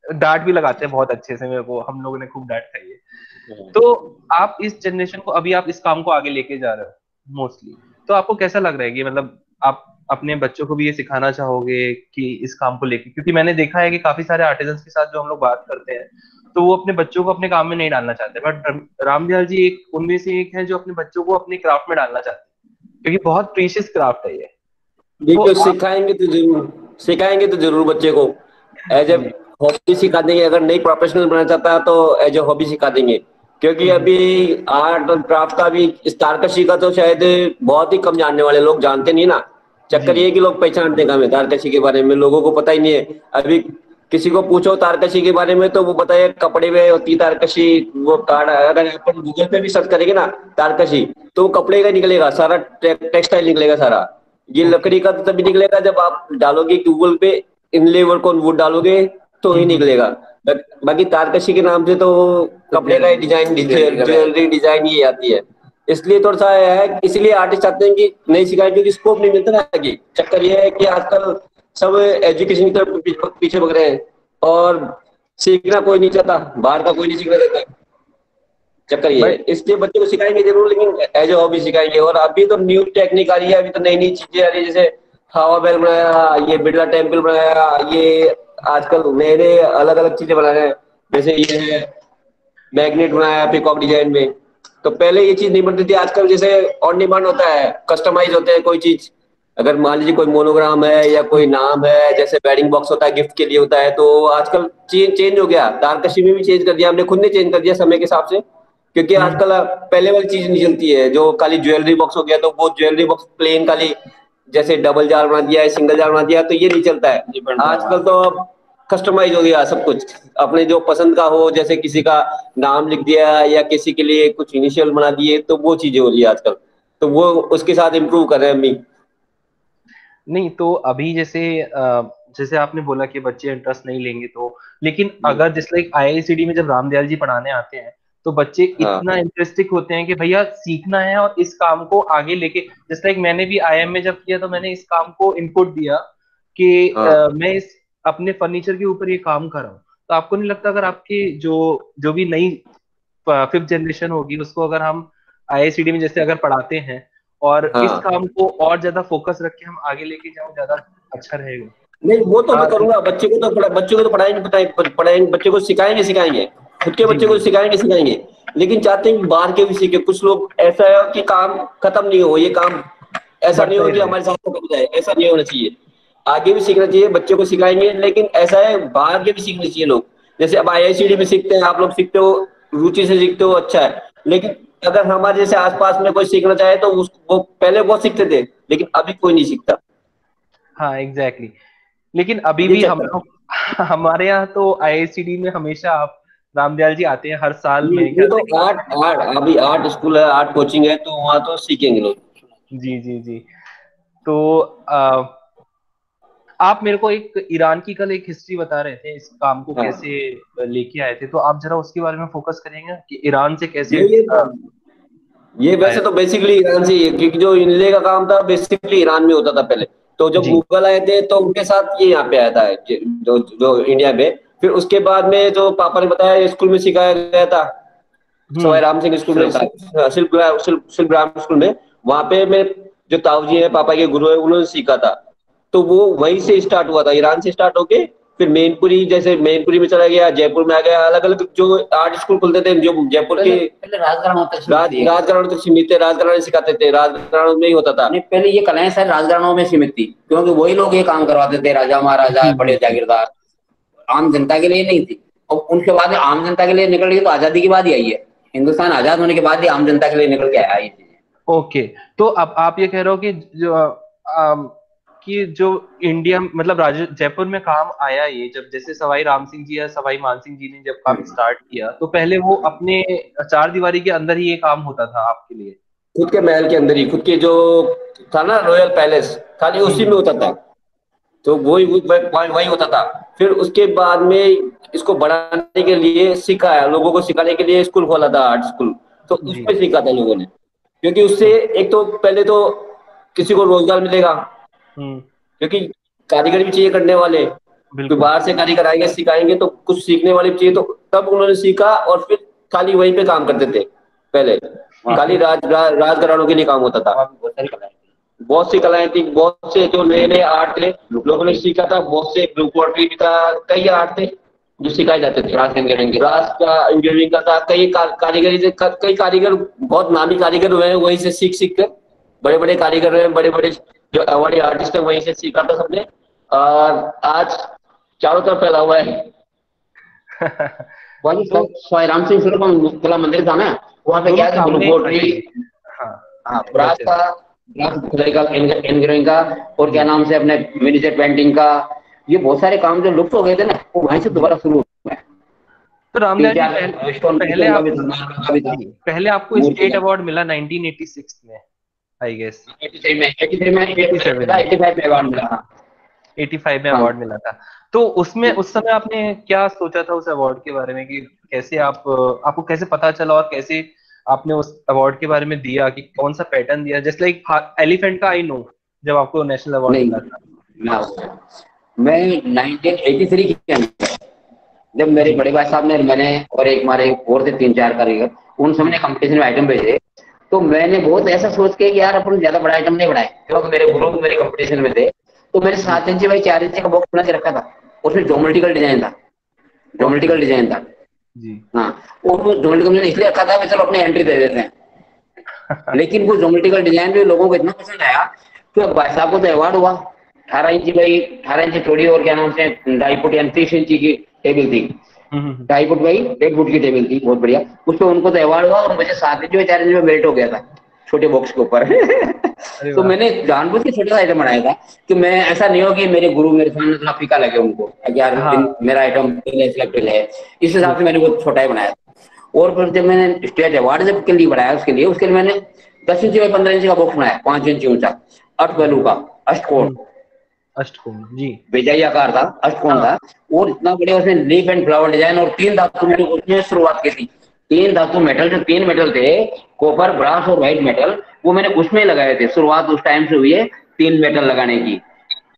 डांट भी लगाते हैं बहुत अच्छे से, मेरे को हम लोगों ने खूब डांट खाई है। तो आप इस जनरेशन को, अभी आप इस काम को आगे लेके जा रहे हो मोस्टली, तो आपको कैसा लग रहा है कि मतलब आप अपने बच्चों को भी ये सिखाना चाहोगे कि इस काम को लेके? क्योंकि मैंने देखा है कि काफी सारे आर्टिजन्स के साथ जो हम लोग बात करते हैं, तो वो अपने बच्चों को अपने काम में नहीं डालना चाहते, बट रामदयाल जी एक उनमें से एक है जो अपने बच्चों को अपने क्राफ्ट में डालना चाहते हैं, क्योंकि बहुत प्रीशियस क्राफ्ट है ये। तो देखिए आप सिखाएंगे तो जरूर बच्चे को एज ए जी। हॉबी सिखा देंगे। अगर नहीं प्रोफेशनल बनना चाहता है तो एज ए हॉबी सिखा देंगे। क्योंकि हम्म, अभी आर्ट और क्राफ्ट का भी, तारकशी का तो शायद बहुत ही कम जानने वाले लोग, जानते नहीं ना। जी चक्कर ये है कि लोग पहचानते कम है तारकशी के बारे में, लोगों को पता ही नहीं है। अभी किसी को पूछो तारकशी के बारे में तो वो बताए कपड़े में होती है तारकशी। वो कार्ड अगर अपन गूगल पे भी सर्च करेंगे ना तारकशी, तो वो कपड़े का निकलेगा सारा, टेक्सटाइल निकलेगा सारा। ये ओके। लकड़ी का तो तभी निकलेगा जब आप डालोगे गूगल पे इनले वर्क ऑन वुड डालोगे, तो ही निकलेगा। बाकी तारकशी के नाम से तो कपड़े का डिजाइन, ज्वेलरी डिजाइन ये आती है। इसलिए थोड़ा सा है, इसलिए आर्टिस्ट चाहते हैं कि नहीं सिखाए, क्योंकि स्कोप नहीं मिलता ना आगे। चक्कर ये है कि आजकल सब एजुकेशन की तरफ पीछे भाग रहे हैं और सीखना कोई नहीं चाहता, बाहर का कोई नहीं सीखना चाहता। चक्कर ये है, इसलिए बच्चे को सिखाएंगे जरूर, लेकिन एज ए हॉबी सिखाएंगे। और अभी तो न्यू टेक्निक आ रही है, अभी तो नई नई चीजें आ रही है, जैसे हवा महल बनाया, ये बिरला टेम्पल बनाया, ये आजकल नए नए अलग अलग चीजें बना रहे हैं। जैसे ये है मैग्नेट बनाया पीकॉक डिजाइन में। तो पहले ये चीज नहीं बनती थी, आजकल जैसे ऑन डिमांड होता है, कस्टमाइज होते हैं कोई चीज। अगर मान लीजिए कोई मोनोग्राम है या कोई नाम है, जैसे वेडिंग बॉक्स होता है गिफ्ट के लिए होता है, तो आजकल चेंज हो गया। तारकशी में भी चेंज कर दिया हमने, खुद ने चेंज कर दिया समय के हिसाब से। क्योंकि आजकल पहले वाली चीज नहीं चलती है, जो खाली ज्वेलरी बॉक्स हो गया तो वो ज्वेलरी बॉक्स प्लेन खाली जैसे डबल जार बना दिया है, सिंगल जार बना दिया, तो ये नहीं चलता है। आजकल तो कस्टमाइज हो गया सब कुछ, अपने जो पसंद का हो, जैसे किसी का नाम लिख दिया या किसी के लिए कुछ इनिशियल बना दिए, तो वो चीजें हो रही है आजकल। तो वो उसके साथ इम्प्रूव कर रहे हैं अम्मी। नहीं तो अभी जैसे जैसे आपने बोला कि बच्चे इंटरेस्ट नहीं लेंगे, तो लेकिन अगर जिस लाइक आईआईसीडी में जब रामदयाल जी पढ़ाने आते हैं तो बच्चे हाँ इतना इंटरेस्टिक होते हैं कि भैया सीखना है और इस काम को आगे लेके, जिस लाइक मैंने भी आईएम में जब किया तो मैंने इस काम को इनपुट दिया कि हाँ मैं इस अपने फर्नीचर के ऊपर ये काम कर रहा हूँ। तो आपको नहीं लगता अगर आपकी जो जो भी नई 5th जनरेशन होगी उसको अगर हम आईआईसीडी में जैसे अगर पढ़ाते हैं और इस हाँ। काम को और ज्यादा फोकस रख के हम आगे लेके जाओ, ज्यादा अच्छा रहेगा? नहीं वो तो मैं करूंगा, बच्चे को तो पढ़ाएंगे, पढ़ाएंगे, बच्चे को सिखाएंगे सिखाएंगे, खुद के जी बच्चे को जी सिखाएंगे सिखाएंगे। लेकिन चाहते हैं कि बाहर के भी सीखे। कुछ लोग ऐसा है कि काम खत्म नहीं हो, ये काम ऐसा नहीं बढ़ता हो ही कि रहे। हमारे साथ खत्म हो जाए, ऐसा नहीं होना चाहिए। आगे भी सीखना चाहिए, बच्चे को सिखाएंगे, लेकिन ऐसा है बाहर के भी सीखने चाहिए लोग। जैसे अब आईआईसीडी में सीखते हैं, आप लोग सीखते हो, रुचि से सीखते हो, अच्छा है। लेकिन अगर हमारे जैसे आसपास में कोई सीखना चाहे तो वो पहले बहुत सीखते थे, लेकिन अभी कोई नहीं सीखता। हाँ एग्जैक्टली exactly. लेकिन अभी ये भी हम चक्कर, लोग हमारे यहाँ तो आईआईसीडी में हमेशा आप रामदयाल जी आते हैं हर साल, मेरे ये ख्याल तो से। आर्ट आर्ट अभी आर्ट स्कूल है, आर्ट कोचिंग है, तो वहाँ तो सीखेंगे लोग। जी जी जी। तो आप मेरे को एक ईरान की कल एक हिस्ट्री बता रहे थे, इस काम को हाँ कैसे लेके आए थे, तो आप जरा उसके बारे में फोकस करेंगे कि ईरान से कैसे ये ये आया? वैसे तो बेसिकली ईरान से ही है, क्योंकि जो इनले का काम था बेसिकली ईरान में होता था पहले। तो जब जी। मुगल आए थे तो उनके साथ ये यहाँ पे आया था, जो जो इंडिया में। फिर उसके बाद में जो पापा ने बताया स्कूल में सिखाया गया था, सवाई राम सिंह स्कूल में, शिल्प स्कूल में। वहां पे मेरे जो ताऊजी है, पापा के गुरु है, उन्होंने सीखा था। तो वो वहीं से स्टार्ट हुआ था, ईरान से स्टार्ट होके फिर मैनपुरी, जैसे मैनपुरी में चला गया, जयपुर में आ गया। अलग अलग जो आर्ट स्कूल खुलते थे, जो जयपुर के पहले राजघरानों तक सीमित थी। राजघरानों तक सीमित थे, राजघराने सिखाते थे, राजघरानों में ही होता था। नहीं, पहले ये कलाएं सारी राजघरानों में सीमित थी, क्योंकि वही लोग ये काम करवाते थे, राजा महाराजा जी बड़े जी जी। जागीरदार। आम जनता के लिए नहीं थी। और उनके बाद आम जनता के लिए निकल गई तो आजादी के बाद ही आई है। हिंदुस्तान आजाद होने के बाद ही आम जनता के लिए निकल के आया ये चीजें। ओके। तो अब आप ये कह रहे हो कि जो इंडिया मतलब जयपुर में काम आया, ये जब जैसे सवाई राम सिंह जी या सवाई मान सिंह जी ने जब काम स्टार्ट किया तो पहले वो अपने चार दीवारी के अंदर ही ये काम होता था आपके लिए? खुद के महल के अंदर ही, खुद के जो था ना रॉयल पैलेस, खाली उसी में होता था। तो वही वही होता था। फिर उसके बाद में इसको बढ़ाने के लिए सिखाया, लोगों को सिखाने के लिए स्कूल खोला था, आर्ट स्कूल। तो जी। उसमें सीखा था लोगों ने, क्योंकि उससे एक तो पहले तो किसी को रोजगार मिलेगा, हम्म। क्योंकि कारीगर भी चाहिए करने वाले। तो बिल्कुल। बाहर से कारीगर आएंगे सिखाएंगे, तो कुछ सीखने वाले भी चाहिए। तो तब उन्होंने सीखा, और फिर खाली वहीं पे काम करते थे पहले। खाली राजघरानों के लिए काम होता था। बहुत सी कलाएं थी, बहुत से जो नए नए आर्ट थे लोगों ने सीखा था। बहुत से ब्लू पॉटरी भी था, कई आर्ट थे जो सिखाए जाते थे। राज का इंजीनियरिंग का था, कई कारीगरी से कई कारीगर, बहुत नामी कारीगर हुए हैं वहीं से सीख सीख कर। बड़े बड़े कारीगर हुए हैं, बड़े बड़े जो अवार्डी आर्टिस्ट है, वहीं से सीखा था सबने। और आज चारों तरफ फैला हुआ है। वही तो सवाई राम सिंह शिल्प कला मंदिर था ना, वहाँ पे दोनों क्या था, ब्लू सामने। पोट्री, हाँ हाँ, ब्रास वैसे। का, ब्रास खुदाई का, एंग्रेविंग का, और क्या जी। नाम से अपने मिनिएचर पेंटिंग का। ये बहुत सारे काम जो लुप्त हो गए थे ना, वो वहीं से जी। दोबारा शुरू हुए हैं। तो तीन रामदयाल जी चार स्टोन पहले का आप भी था, मार्बल का भी था, जी पहले आपको मूर्ति स्टेट का। अवार्ड मिला 1986 में, आई गेस। 83 में 87 में। 85 में अवार्ड मिला। 85 में हाँ। अवार्ड मिला था। तो उसमें उस समय आपने क्या सोचा था उस अवार्ड के बारे में कि कैसे आपको कैसे पता चला और कैसे आपने उस अवार्ड के बारे में दिया, कि कौन सा पैटर्न दिया? जस्ट लाइक एलिफेंट का आई नो, जब आपको नेशनल अवार्ड नहीं, मिला था। मैं 1983 के अंदर, जब मेरे जी। बड़े भाई साहब ने, मैंने और एक हमारे और थे 3-4 कारीगर, उन सबने कंपटीशन में आइटम भेजे। तो मैंने बहुत ऐसा सोच के कि यार अपन ज्यादा बड़ा आइटम नहीं बढ़ाए, क्योंकि मेरे जी। गुरु मेरे कंपटीशन में थे। तो मैंने जी। 7 इंची बाई 4 इंची का बॉक्स बना के रखा था, उसमें ज्योमेट्रिकल डिजाइन था, ओके। ज्योमेट्रिकल डिजाइन था। जी। हाँ, और वो ज्योमेट्रिकल मैंने इसलिए रखा था कि चलो अपने एंट्री दे देते हैं। लेकिन वो ज्योमेट्रिकल डिजाइन भी लोगों को इतना पसंद आया कि भाई साहब को तो अवार्ड हुआ। 18 इंची चौड़ी और क्या नाम से 2.5 फुट यानी 30 इंची की टेबल थी। हम्म। 2.5 फुट बाई 1 फुट की टेबल थी, बहुत बढ़िया। उसपे उनको तो अवार्ड हुआ और मुझे 7 इंच में 4 इंच में मेरिट हो गया था, छोटे बॉक्स के ऊपर। अरे तो वाह। मैंने जानबूझ के छोटा सा आइटम बनाया था कि मैं, ऐसा नहीं हो कि मेरे गुरु मेरे सामने इतना फीका लगे उनको कि यार हाँ। मेरा आइटम सिलेक्टेड है। इस हिसाब से बिल्कुल। मैंने वो छोटा ही बनाया था। और फिर जब मैंने स्टेट अवार्ड जब के लिए बनाया, उसके लिए मैंने 10 इंची बाई 15 इंची का बॉक्स बनाया, 5 इंची ऊंचा, अष्ट पहलू का, अष्टकोण, हम्म। अष्टकोण जी। बेजाई आकार था, अष्टकोण हाँ। था। और इतना बढ़िया उसमें लीफ एंड फ्लावर डिजाइन, और 3 धातु मैंने उसमें शुरुआत की थी। 3 धातु मेटल, जो 3 मेटल थे, कॉपर, ब्रास और व्हाइट मेटल, वो मैंने उसमें लगाए थे। शुरुआत उस टाइम से हुई है 3 मेटल लगाने की।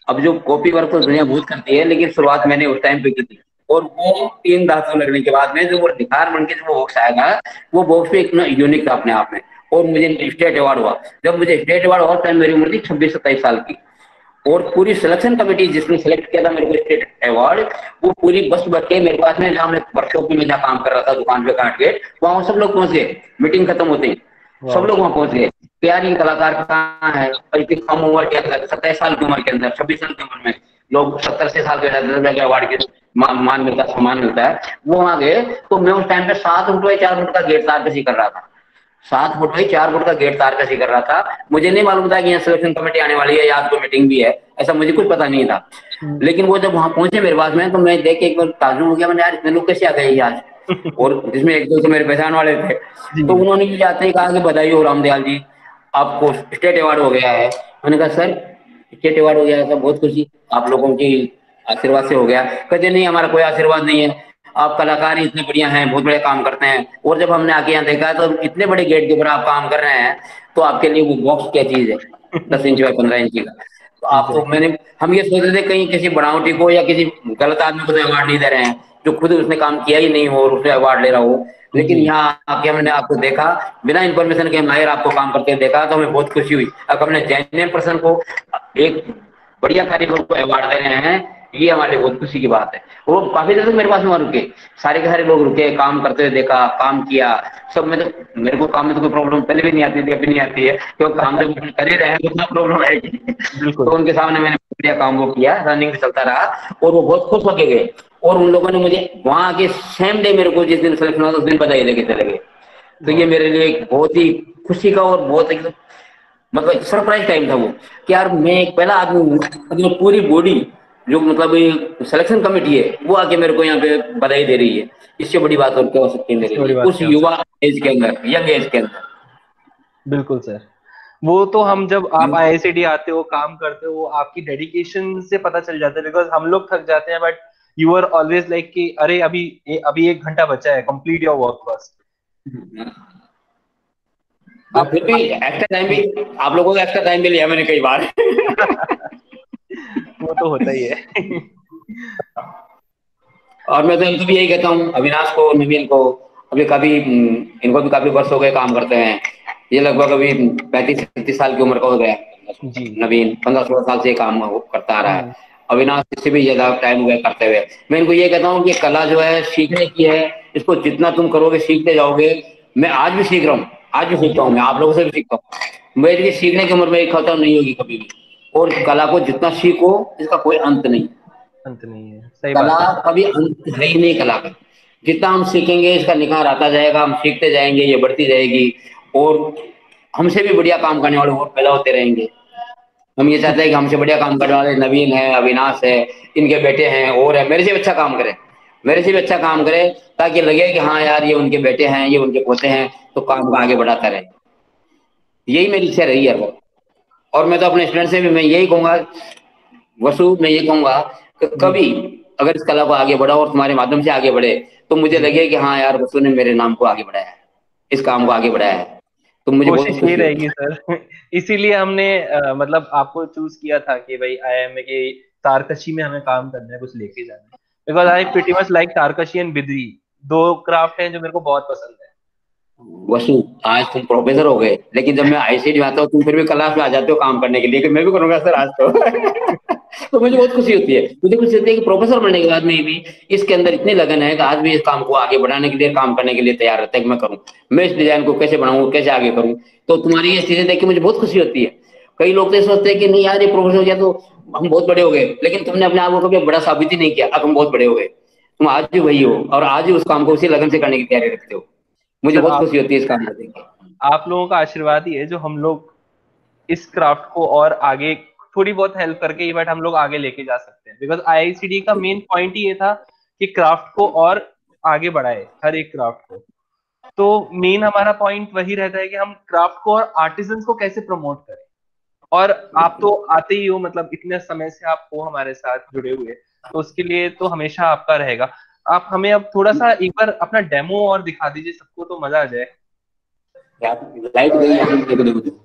अब जो कॉपी वर्क तो दुनिया बहुत करती है, लेकिन शुरुआत मैंने उस टाइम पे की थी। और वो 3 धातु लगने के बाद में जो वो निखार बन के जो वो बॉक्स आएगा, वो बॉक्स भी इतना यूनिक था अपने आप में। और मुझे स्टेट अवार्ड हुआ। जब मुझे स्टेट अवार्ड हुआ, टाइम मेरी उम्र थी 26-27 साल की। और पूरी सिलेक्शन कमेटी जिसने सिलेक्ट किया था मेरे को स्टेट अवार्ड, वो पूरी बस भर के मेरे पास में, जहाँ मैं वर्कशॉप में जहाँ काम कर रहा था दुकान पे काट के, वहां सब लोग पहुंच गए। मीटिंग खत्म होते ही सब वाह। लोग वहां पहुंच गए कि यार ये कलाकार कहाँ है। और इतनी कम उम्र के अंदर, 27 साल की उम्र के अंदर, 26 साल की उम्र में लोग 70 से साल के अवार्ड के मान मिलता है, सम्मान मिलता है। वो वहां गए। तो मैं उस टाइम पे 7 फुट बाई 4 फुट का गेट तार कसी कर रहा था। 7 फुट बाई 4 फुट का गेट तार कसी कर रहा था। मुझे नहीं मालूम था कि यहाँ सिलेक्शन कमेटी आने वाली है या आज कोई मीटिंग भी है, ऐसा मुझे कुछ पता नहीं था। हम्म। लेकिन वो जब वहां पहुंचे मेरे पास में, तो मैं देख के एक बार ताज्जुब हो गया। मैंने, यार इतने लोग कैसे आ गए आज? और जिसमें एक दो तो मेरे पहचान वाले थे। जी। तो उन्होंने मुझे आते ही कहा कि बधाई हो रामदयाल जी, आपको स्टेट अवार्ड हो गया है। मैंने कहा सर, स्टेट अवार्ड हो गया है, सर बहुत खुशी, आप लोगों की आशीर्वाद से हो गया। कहते नहीं, हमारा कोई आशीर्वाद नहीं है, आप कलाकार ही इतने बढ़िया हैं, बहुत बड़े काम करते हैं। और जब हमने आके यहाँ देखा तो इतने बड़े गेट के ऊपर आप काम कर रहे हैं, तो आपके लिए वो बॉक्स क्या चीज है, 10 इंच बाय 15 इंची का। तो आप तो, एग्जैक्टली। मैंने, हम ये सोच रहे थे कहीं किसी बनावटी को या किसी गलत आदमी को तो अवार्ड नहीं दे रहे हैं, जो खुद उसने काम किया ही नहीं हो और उसने अवार्ड ले रहा हो। लेकिन जी। यहाँ आके हमने आपको देखा, बिना इन्फॉर्मेशन के माहिर आपको काम करते देखा, तो हमें बहुत खुशी हुई। अब हमने जेन्युइन पर्सन को, एक बढ़िया कारीगर को अवार्ड दे रहे हैं, ये हमारे लिए बहुत खुशी की बात है। वो काफी देर तक मेरे पास में वहां रुके, सारे के सारे लोग रुके, काम करते हुए देखा, काम किया सब में। तो मेरे को काम में तो कोई प्रॉब्लम पहले भी नहीं आती थी, अभी नहीं आती है, क्योंकि काम जब अपन कर ही रहे हैं तो क्या प्रॉब्लम आएगी। बिल्कुल। तो उनके सामने मैंने बढ़िया काम वो किया, रनिंग चलता रहा, और वो बहुत खुश होके गए। और उन लोगों ने मुझे वहां आके सेम डे, मेरे को जिस दिन सिलेक्शन हुआ उस दिन बधाई लेके चले गए। तो ये वाह। मेरे लिए एक बहुत ही खुशी का और बहुत एकदम, मतलब सरप्राइज टाइम था वो, कि यार मैं एक पहला आदमी हूँ, मतलब पूरी बॉडी, जो मतलब सिलेक्शन कमेटी है, वो आके मेरे को यहाँ पे बधाई दे रही है। इससे बड़ी बात और क्या हो सकती है मेरे इससे बड़ी लिए, बात उस क्या हो युवा सकती एज के अंदर, यंग एज के अंदर। है? बिल्कुल सर। वो तो हाँ, हम, जब आप आईआईसीटी आते हो, काम करते हो, वो आपकी डेडिकेशन से पता चल जाता है। बिकॉज हम लोग थक जाते हैं, but you are always like कि अरे अभी 1 घंटा बचा है, कंप्लीट योर वर्क फर्स्ट। हाँ, तो फिर भी एक्स्ट्रा टाइम भी, आप लोगों का एक्स्ट्रा टाइम भी लिया मैंने कई बार। वो तो होता ही है। और मैं तो इनको भी यही कहता हूँ, अविनाश को, नवीन को, अभी काफी इनको भी काफी वर्ष हो गए काम करते हैं। ये लगभग अभी 35-36 साल की उम्र का हो गया। जी। नवीन 15-16 साल से ये काम वो करता आ रहा है। हम्म। अविनाश इससे भी ज्यादा टाइम हो गया करते हुए। मैं इनको ये कहता हूँ कि कला जो है सीखने की है, इसको जितना तुम करोगे सीखते जाओगे। मैं आज भी सीख रहा हूँ, आज भी सीखता हूँ, जी। मैं आप लोगों से भी सीखता हूँ। मेरी सीखने की उम्र मेरी खत्म नहीं होगी कभी भी। और कला को जितना सीखो, इसका कोई अंत नहीं। अंत नहीं है, सही कला बात है। कभी अंत है ही नहीं, कला का जितना हम सीखेंगे इसका निखार आता जाएगा, हम सीखते जाएंगे, ये बढ़ती जाएगी। और हमसे भी बढ़िया काम करने वाले और पैदा होते रहेंगे। हम ये चाहते हैं कि हमसे बढ़िया काम करने वाले नवीन है, अविनाश है, इनके बेटे हैं, और है, मेरे से भी अच्छा काम करे, मेरे से भी अच्छा काम करे, ताकि लगे कि हाँ यार ये उनके बेटे हैं, ये उनके पोते हैं, तो काम को आगे बढ़ाता रहे। यही मेरी इच्छा रही है। और मैं तो अपने स्टूडेंट से भी मैं यही कहूंगा, वसु मैं ये कहूंगा कि कभी अगर इस कला को आगे बढ़ाओ और तुम्हारे माध्यम से आगे बढ़े तो मुझे लगे कि हाँ यार वसु ने मेरे नाम को आगे बढ़ाया है, इस काम को आगे बढ़ाया है, तो मुझे बहुत कोशिश ये खुशी होती रहेगी सर। इसीलिए हमने मतलब आपको चूज किया था कि भाई आईआईएम के तारकशी में हमें काम करना है, कुछ लेके जाना है, because I pretty much like Tarkashi and Bidri, दो क्राफ्ट हैं जो मेरे को बहुत पसंद है। है। वसु आज तुम प्रोफेसर हो गए, लेकिन जब मैं आईसीडी में आता हूँ तुम फिर भी क्लास में आ जाते हो काम करने के लिए कि मैं भी करूंगा सर आज तो तो मुझे बहुत खुशी होती है, मुझे खुशी होती है कि प्रोफेसर बनने के बाद में भी इसके अंदर इतनी लगन है कि आज भी इस काम को आगे बढ़ाने के लिए काम करने के लिए तैयार रहता है कि मैं करूं, मैं इस डिजाइन को कैसे बनाऊं, कैसे आगे करूं। तो तुम्हारी ये चीजें देख के मुझे बहुत खुशी होती है। कई लोग तो ये सोचते हैं कि नहीं यार ये प्रोफेसर हो गया तो हम बहुत बड़े हो गए, लेकिन तुमने अपने आप को कभी बड़ा साबित ही नहीं किया, अब हम बहुत बड़े हो गए। तुम आज भी वही हो और आज भी उस काम को उसी लगन से करने की तैयारी रखते हो। मुझे सर बहुत खुशी होती है इस काम को देख के। आप लोगों का आशीर्वाद ही है जो हम लोग इस क्राफ्ट को और आगे थोड़ी बहुत हेल्प करके ये बट हम लोग आगे लेके जा सकते हैं, बिकॉज आईआईसीडी का मेन पॉइंट ही ये था कि क्राफ्ट को और आगे बढ़ाए, हर एक क्राफ्ट को। तो मेन हमारा पॉइंट वही रहता है कि हम क्राफ्ट को और आर्टिजन को कैसे प्रमोट करें। और आप तो आते ही हो, मतलब इतने समय से आप हो हमारे साथ जुड़े हुए, तो उसके लिए तो हमेशा आपका रहेगा। आप हमें अब थोड़ा सा एक बार अपना डेमो और दिखा दीजिए सबको, तो मजा आ जाए। लाइट गई यहाँ पे, देखो देखो देखो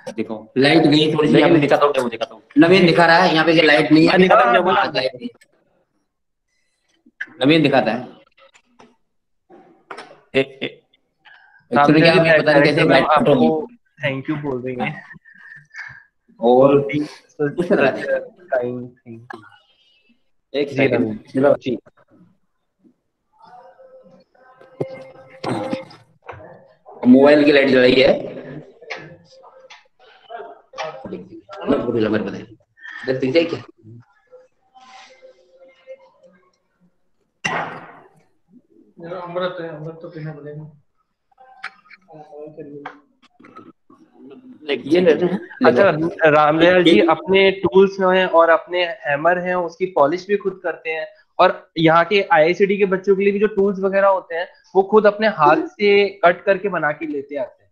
देखो लाइट गई थोड़ी सी, लेकिन दिखाता हूँ, दिखाता हूँ। नवीन दिखा रहा है यहाँ पे कि लाइट नहीं है, दिखाता हूँ, हाँ, लाइट नहीं है। नवीन दिखाता है एक्चुअली क्या हमें पता नहीं कैसे मैम लाइट कट आपको होगी थैंक यू बोल रही हैं और कुछ काइंड थिंग। एक जी नवीन सेकंड जी। मोबाइल की लाइट जलाई है, मेरे को दिख जाए क्या? अमृत है, अमृत तो पीना पड़ेगा। अच्छा रामदयाल जी अपने टूल्स हैं और अपने हैमर हैं उसकी पॉलिश भी खुद करते हैं, और यहाँ के आईआईसीडी के बच्चों के लिए भी जो टूल्स वगैरह होते हैं वो खुद अपने हाथ से कट करके बना के लेते आते हैं।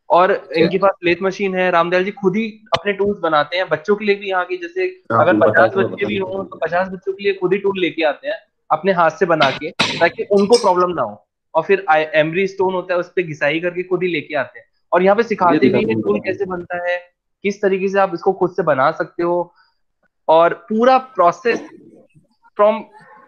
और इनके पास प्लेट मशीन है, रामदयाल जी खुद ही अपने टूल्स बनाते हैं बच्चों के लिए भी। यहाँ की जैसे अगर 50 बच्चे भी हों तो 50 बच्चों के लिए खुद ही टूल लेके आते हैं अपने हाथ से बना के, ताकि उनको प्रॉब्लम ना हो। और फिर एमरी स्टोन होता है उस पर घिसाई करके खुद ही लेके आते हैं, और यहाँ पे सिखाते भी हैं टूल कैसे बनता है, किस तरीके से आप इसको खुद से बना सकते हो, और पूरा process from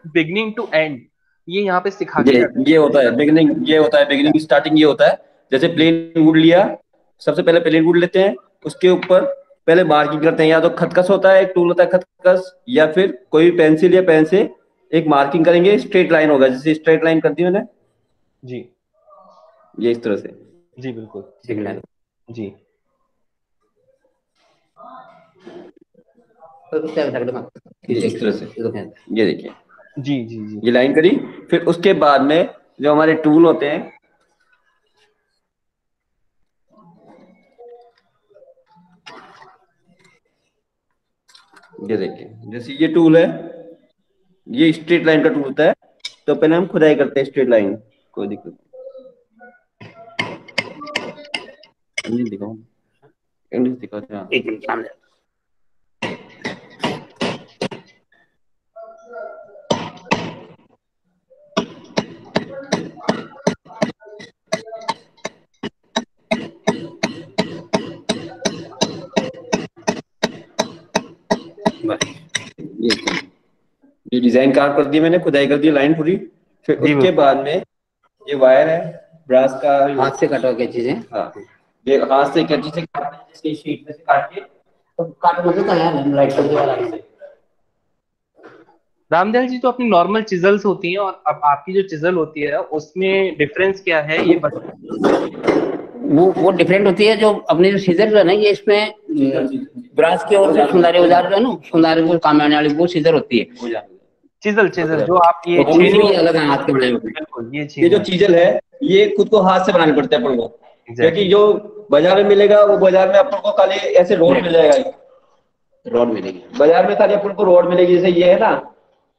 beginning to end ये यहाँ पे सिखा के जाते हैं। ये होता है बिगिनिंग स्टार्टिंग ये होता है। जैसे प्लेन वुड लिया, सबसे पहले प्लेन वुड लेते हैं, उसके ऊपर पहले मार्किंग करते हैं। या तो खतकस होता है, एक टूल होता है खतकस, या फिर कोई पेंसिल या पेन से एक मार्किंग करेंगे, स्ट्रेट लाइन होगा। जैसे स्ट्रेट लाइन कर दी मैंने जी, ये इस तरह से। जी बिल्कुल जी। इस तरह से ये देखिए, जी जी जी ये लाइन करी। फिर उसके बाद में जो हमारे टूल होते हैं, ये देखिए, जैसे ये टूल है, ये स्ट्रेट लाइन का टूल होता है, तो पहले हम खुदाई करते हैं स्ट्रेट लाइन, कोई दिक्कत नहीं। दिखाओ इंग्लिश दिखाओ। एक मिनट सामने ये डिजाइन कार्ड कर दी मैंने, खुदाई कर दी लाइन पूरी। फिर उसके बाद में ये वायर है ब्रास का, हाथ से कटवा के चीजें, हाँ ये हाथ से कैंची से काटते हैं, शीट में से काट के तो काट मतलब है लाइट कर वाला से। रामदयाल जी तो अपनी नॉर्मल चिजल्स होती हैं, और अब आपकी जो चिजल होती है उसमें डिफरेंस क्या है ये वो डिफरेंट होती है। जो अपने जो सीजर जो है ना, ये इसमें ब्रास की ओर से सुंदरी औजार जो है ना, सुंदरी को काम आने वाली वो सीजर होती है। चिजल जो आप ये तो छेनी अलग है हाथ के बनाए हुए। बिल्कुल ये जो चीजल है ये खुद को हाथ से बनानी पड़ती है अपन को, क्योंकि जो बाजार में मिलेगा वो बाजार में अपन को खाली ऐसे रोड मिल जाएगा, रॉड मिलेगी बाजार में खाली अपन को रोड मिलेगी। जैसे ये है ना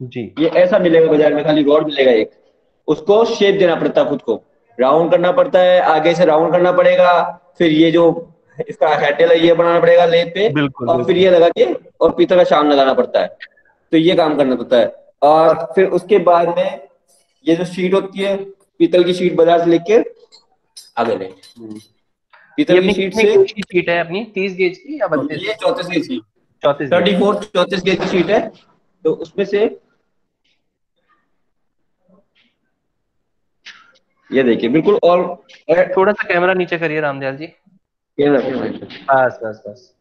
जी, ये ऐसा मिलेगा बाजार में, खाली रोड मिलेगा एक। उसको शेप देना पड़ता है, खुद को राउंड करना पड़ता है, आगे से राउंड करना पड़ेगा। फिर ये जो इसका हैंडल है ये बनाना पड़ेगा लेप पे, और फिर ये लगा के और पीतल का शाम लगाना पड़ता है, तो ये काम करना पड़ता है। और फिर उसके बाद में ये जो शीट होती है, पीतल की शीट बाजार से लेके आगे ले, ये पीतल की अपनी शीट कितने से, गेज की शीट है अपनी, 30 गेज की या 32? ये 34 गेज की, 34 गेज। 34 गेज की शीट है, तो उसमें से ये देखिए बिल्कुल। और थोड़ा सा कैमरा नीचे करिए रामदयाल जी। बस बस बस।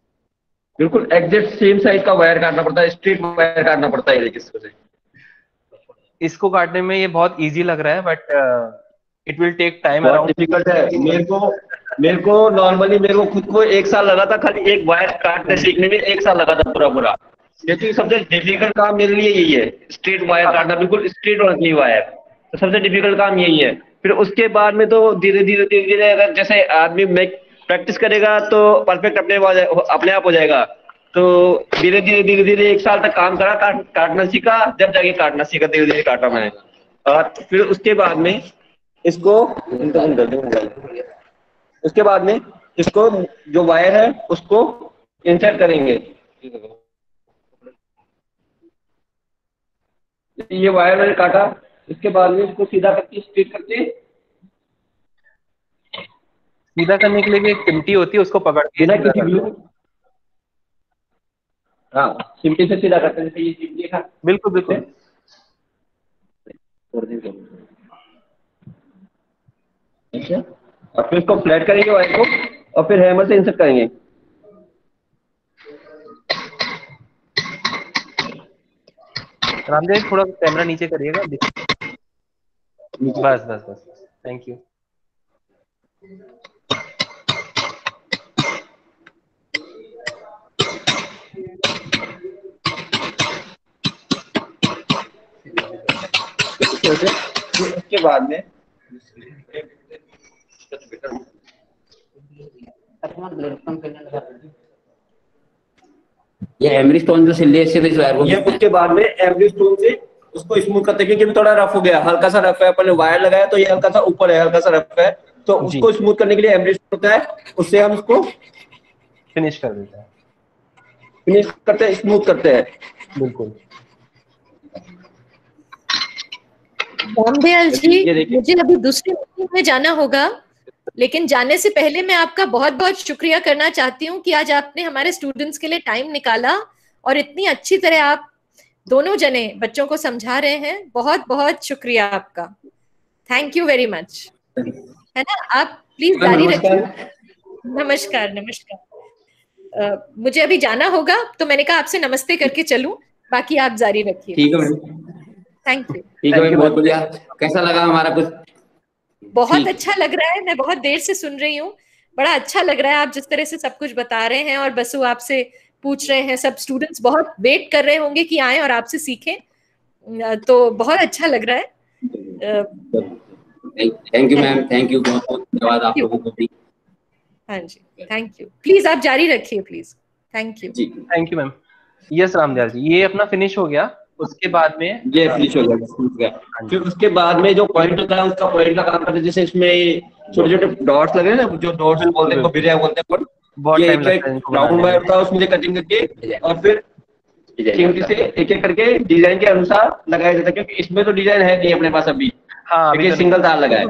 बिल्कुल एग्जैक्ट सेम साइज का वायर काटना पड़ता है, स्ट्रेट वायर काटना पड़ता है। देखिए से इसको काटने में ये बहुत इजी लग रहा है, but it will take time बहुत अराउंड। डिफिकल्ट है। मेरे को नॉर्मली मेरे को खुद को 1 साल लगा था खाली एक वायर काटने सीखने में, 1 साल लगा था पूरा पूरा। क्योंकि सबसे डिफिकल्ट काम मेरे लिए यही है, स्ट्रेट वायर काटना, बिल्कुल स्ट्रेट होना चाहिए वायर, तो सबसे डिफिकल्ट काम यही है। फिर उसके बाद में तो धीरे धीरे अगर जैसे आदमी प्रैक्टिस करेगा तो परफेक्ट अपने आप हो जाएगा। तो धीरे धीरे 1 साल तक काम करा, काटना सीखा, जब जाके काटना सीखा, धीरे धीरे काटा मैंने। और फिर उसके बाद में इसको उसके बाद में इसको जो वायर है उसको इंसर्ट करेंगे। ये वायर मैंने काटा, इसके बाद में इसको सीधा करके स्ट्रेट करके, सीधा करने के लिए भी एक चिमटी होती है, उसको पकड़ के बिना सीधा किसी करते ग्लू, हैं। हाँ चिमटी से सीधा करते हैं। जैसे ये चिमटी था, बिल्कुल बिल्कुल। अच्छा, और फिर इसको फ्लैट करेंगे वायर को, और फिर हैमर से इंसर्ट करेंगे। रामदेव थोड़ा कैमरा नीचे करिएगा। बस बस बस, थैंक यू। उसके बाद में ये एमरी स्टोन जो सिल्ले से इस वायर को, ये उसके बाद में एमडी स्टोन से उसको स्मूथ करते हैं, क्योंकि थोड़ा रफ हो गया, हल्का सा रफ है, अपन ने वायर लगाया तो ये हल्का सा ऊपर है, हल्का सा रफ है, तो उसको स्मूथ करने के लिए एमडी स्टोन होता है, उससे हम उसको फिनिश कर देते हैं, फिनिश करते हैं, स्मूथ करते हैं। बिल्कुल। रामदयाल जी, मुझे अभी दूसरी मीटिंग में जाना होगा, लेकिन जाने से पहले मैं आपका बहुत बहुत शुक्रिया करना चाहती हूँ कि आज आपने हमारे स्टूडेंट्स के लिए टाइम निकाला और इतनी अच्छी तरह आप दोनों जने बच्चों को समझा रहे हैं। बहुत बहुत शुक्रिया आपका, थैंक यू वेरी मच, है ना। आप प्लीज जारी रखिए। नमस्कार नमस्कार। मुझे अभी जाना होगा, तो मैंने कहा आपसे नमस्ते करके चलूं, बाकी आप जारी रखिए। ठीक है मैम, थैंक यू। ठीक है, बहुत बढ़िया। कैसा लगा हमारा कुछ? बहुत अच्छा लग रहा है, मैं बहुत देर से सुन रही हूँ, बड़ा अच्छा लग रहा है आप जिस तरह से सब कुछ बता रहे हैं, और बसु आपसे पूछ रहे हैं, सब स्टूडेंट्स बहुत वेट कर रहे होंगे कि आए और आपसे सीखें, तो बहुत अच्छा लग रहा है। Thank you ma'am, thank you, बहुत बहुत धन्यवाद आप लोगों को भी। हाँ जी, थैंक यू। प्लीज आप जारी रखिए, प्लीज। Thank you. जी thank you ma'am. Yes Ramdayal ji, ये अपना फिनिश हो गया। उसके बाद में ये फिनिश हो गया। फिर उसके बाद में जो पॉइंट होता है, उसका पॉइंट का काम करते हैं। जैसे इसमें छोटे छोटे डॉट्स लगे ना, जो डॉट्स बोलते हैं, बिरिया बोलते हैं, बहुत ये टाइम एक लगता है इनको राउंड वायर होता है, उसमें कटिंग करके और फिर चिमटी से एक एक करके डिजाइन के अनुसार लगाया जाता है, क्योंकि इसमें तो डिजाइन है नहीं अपने पास अभी। हाँ, तो सिंगल तार लगा है।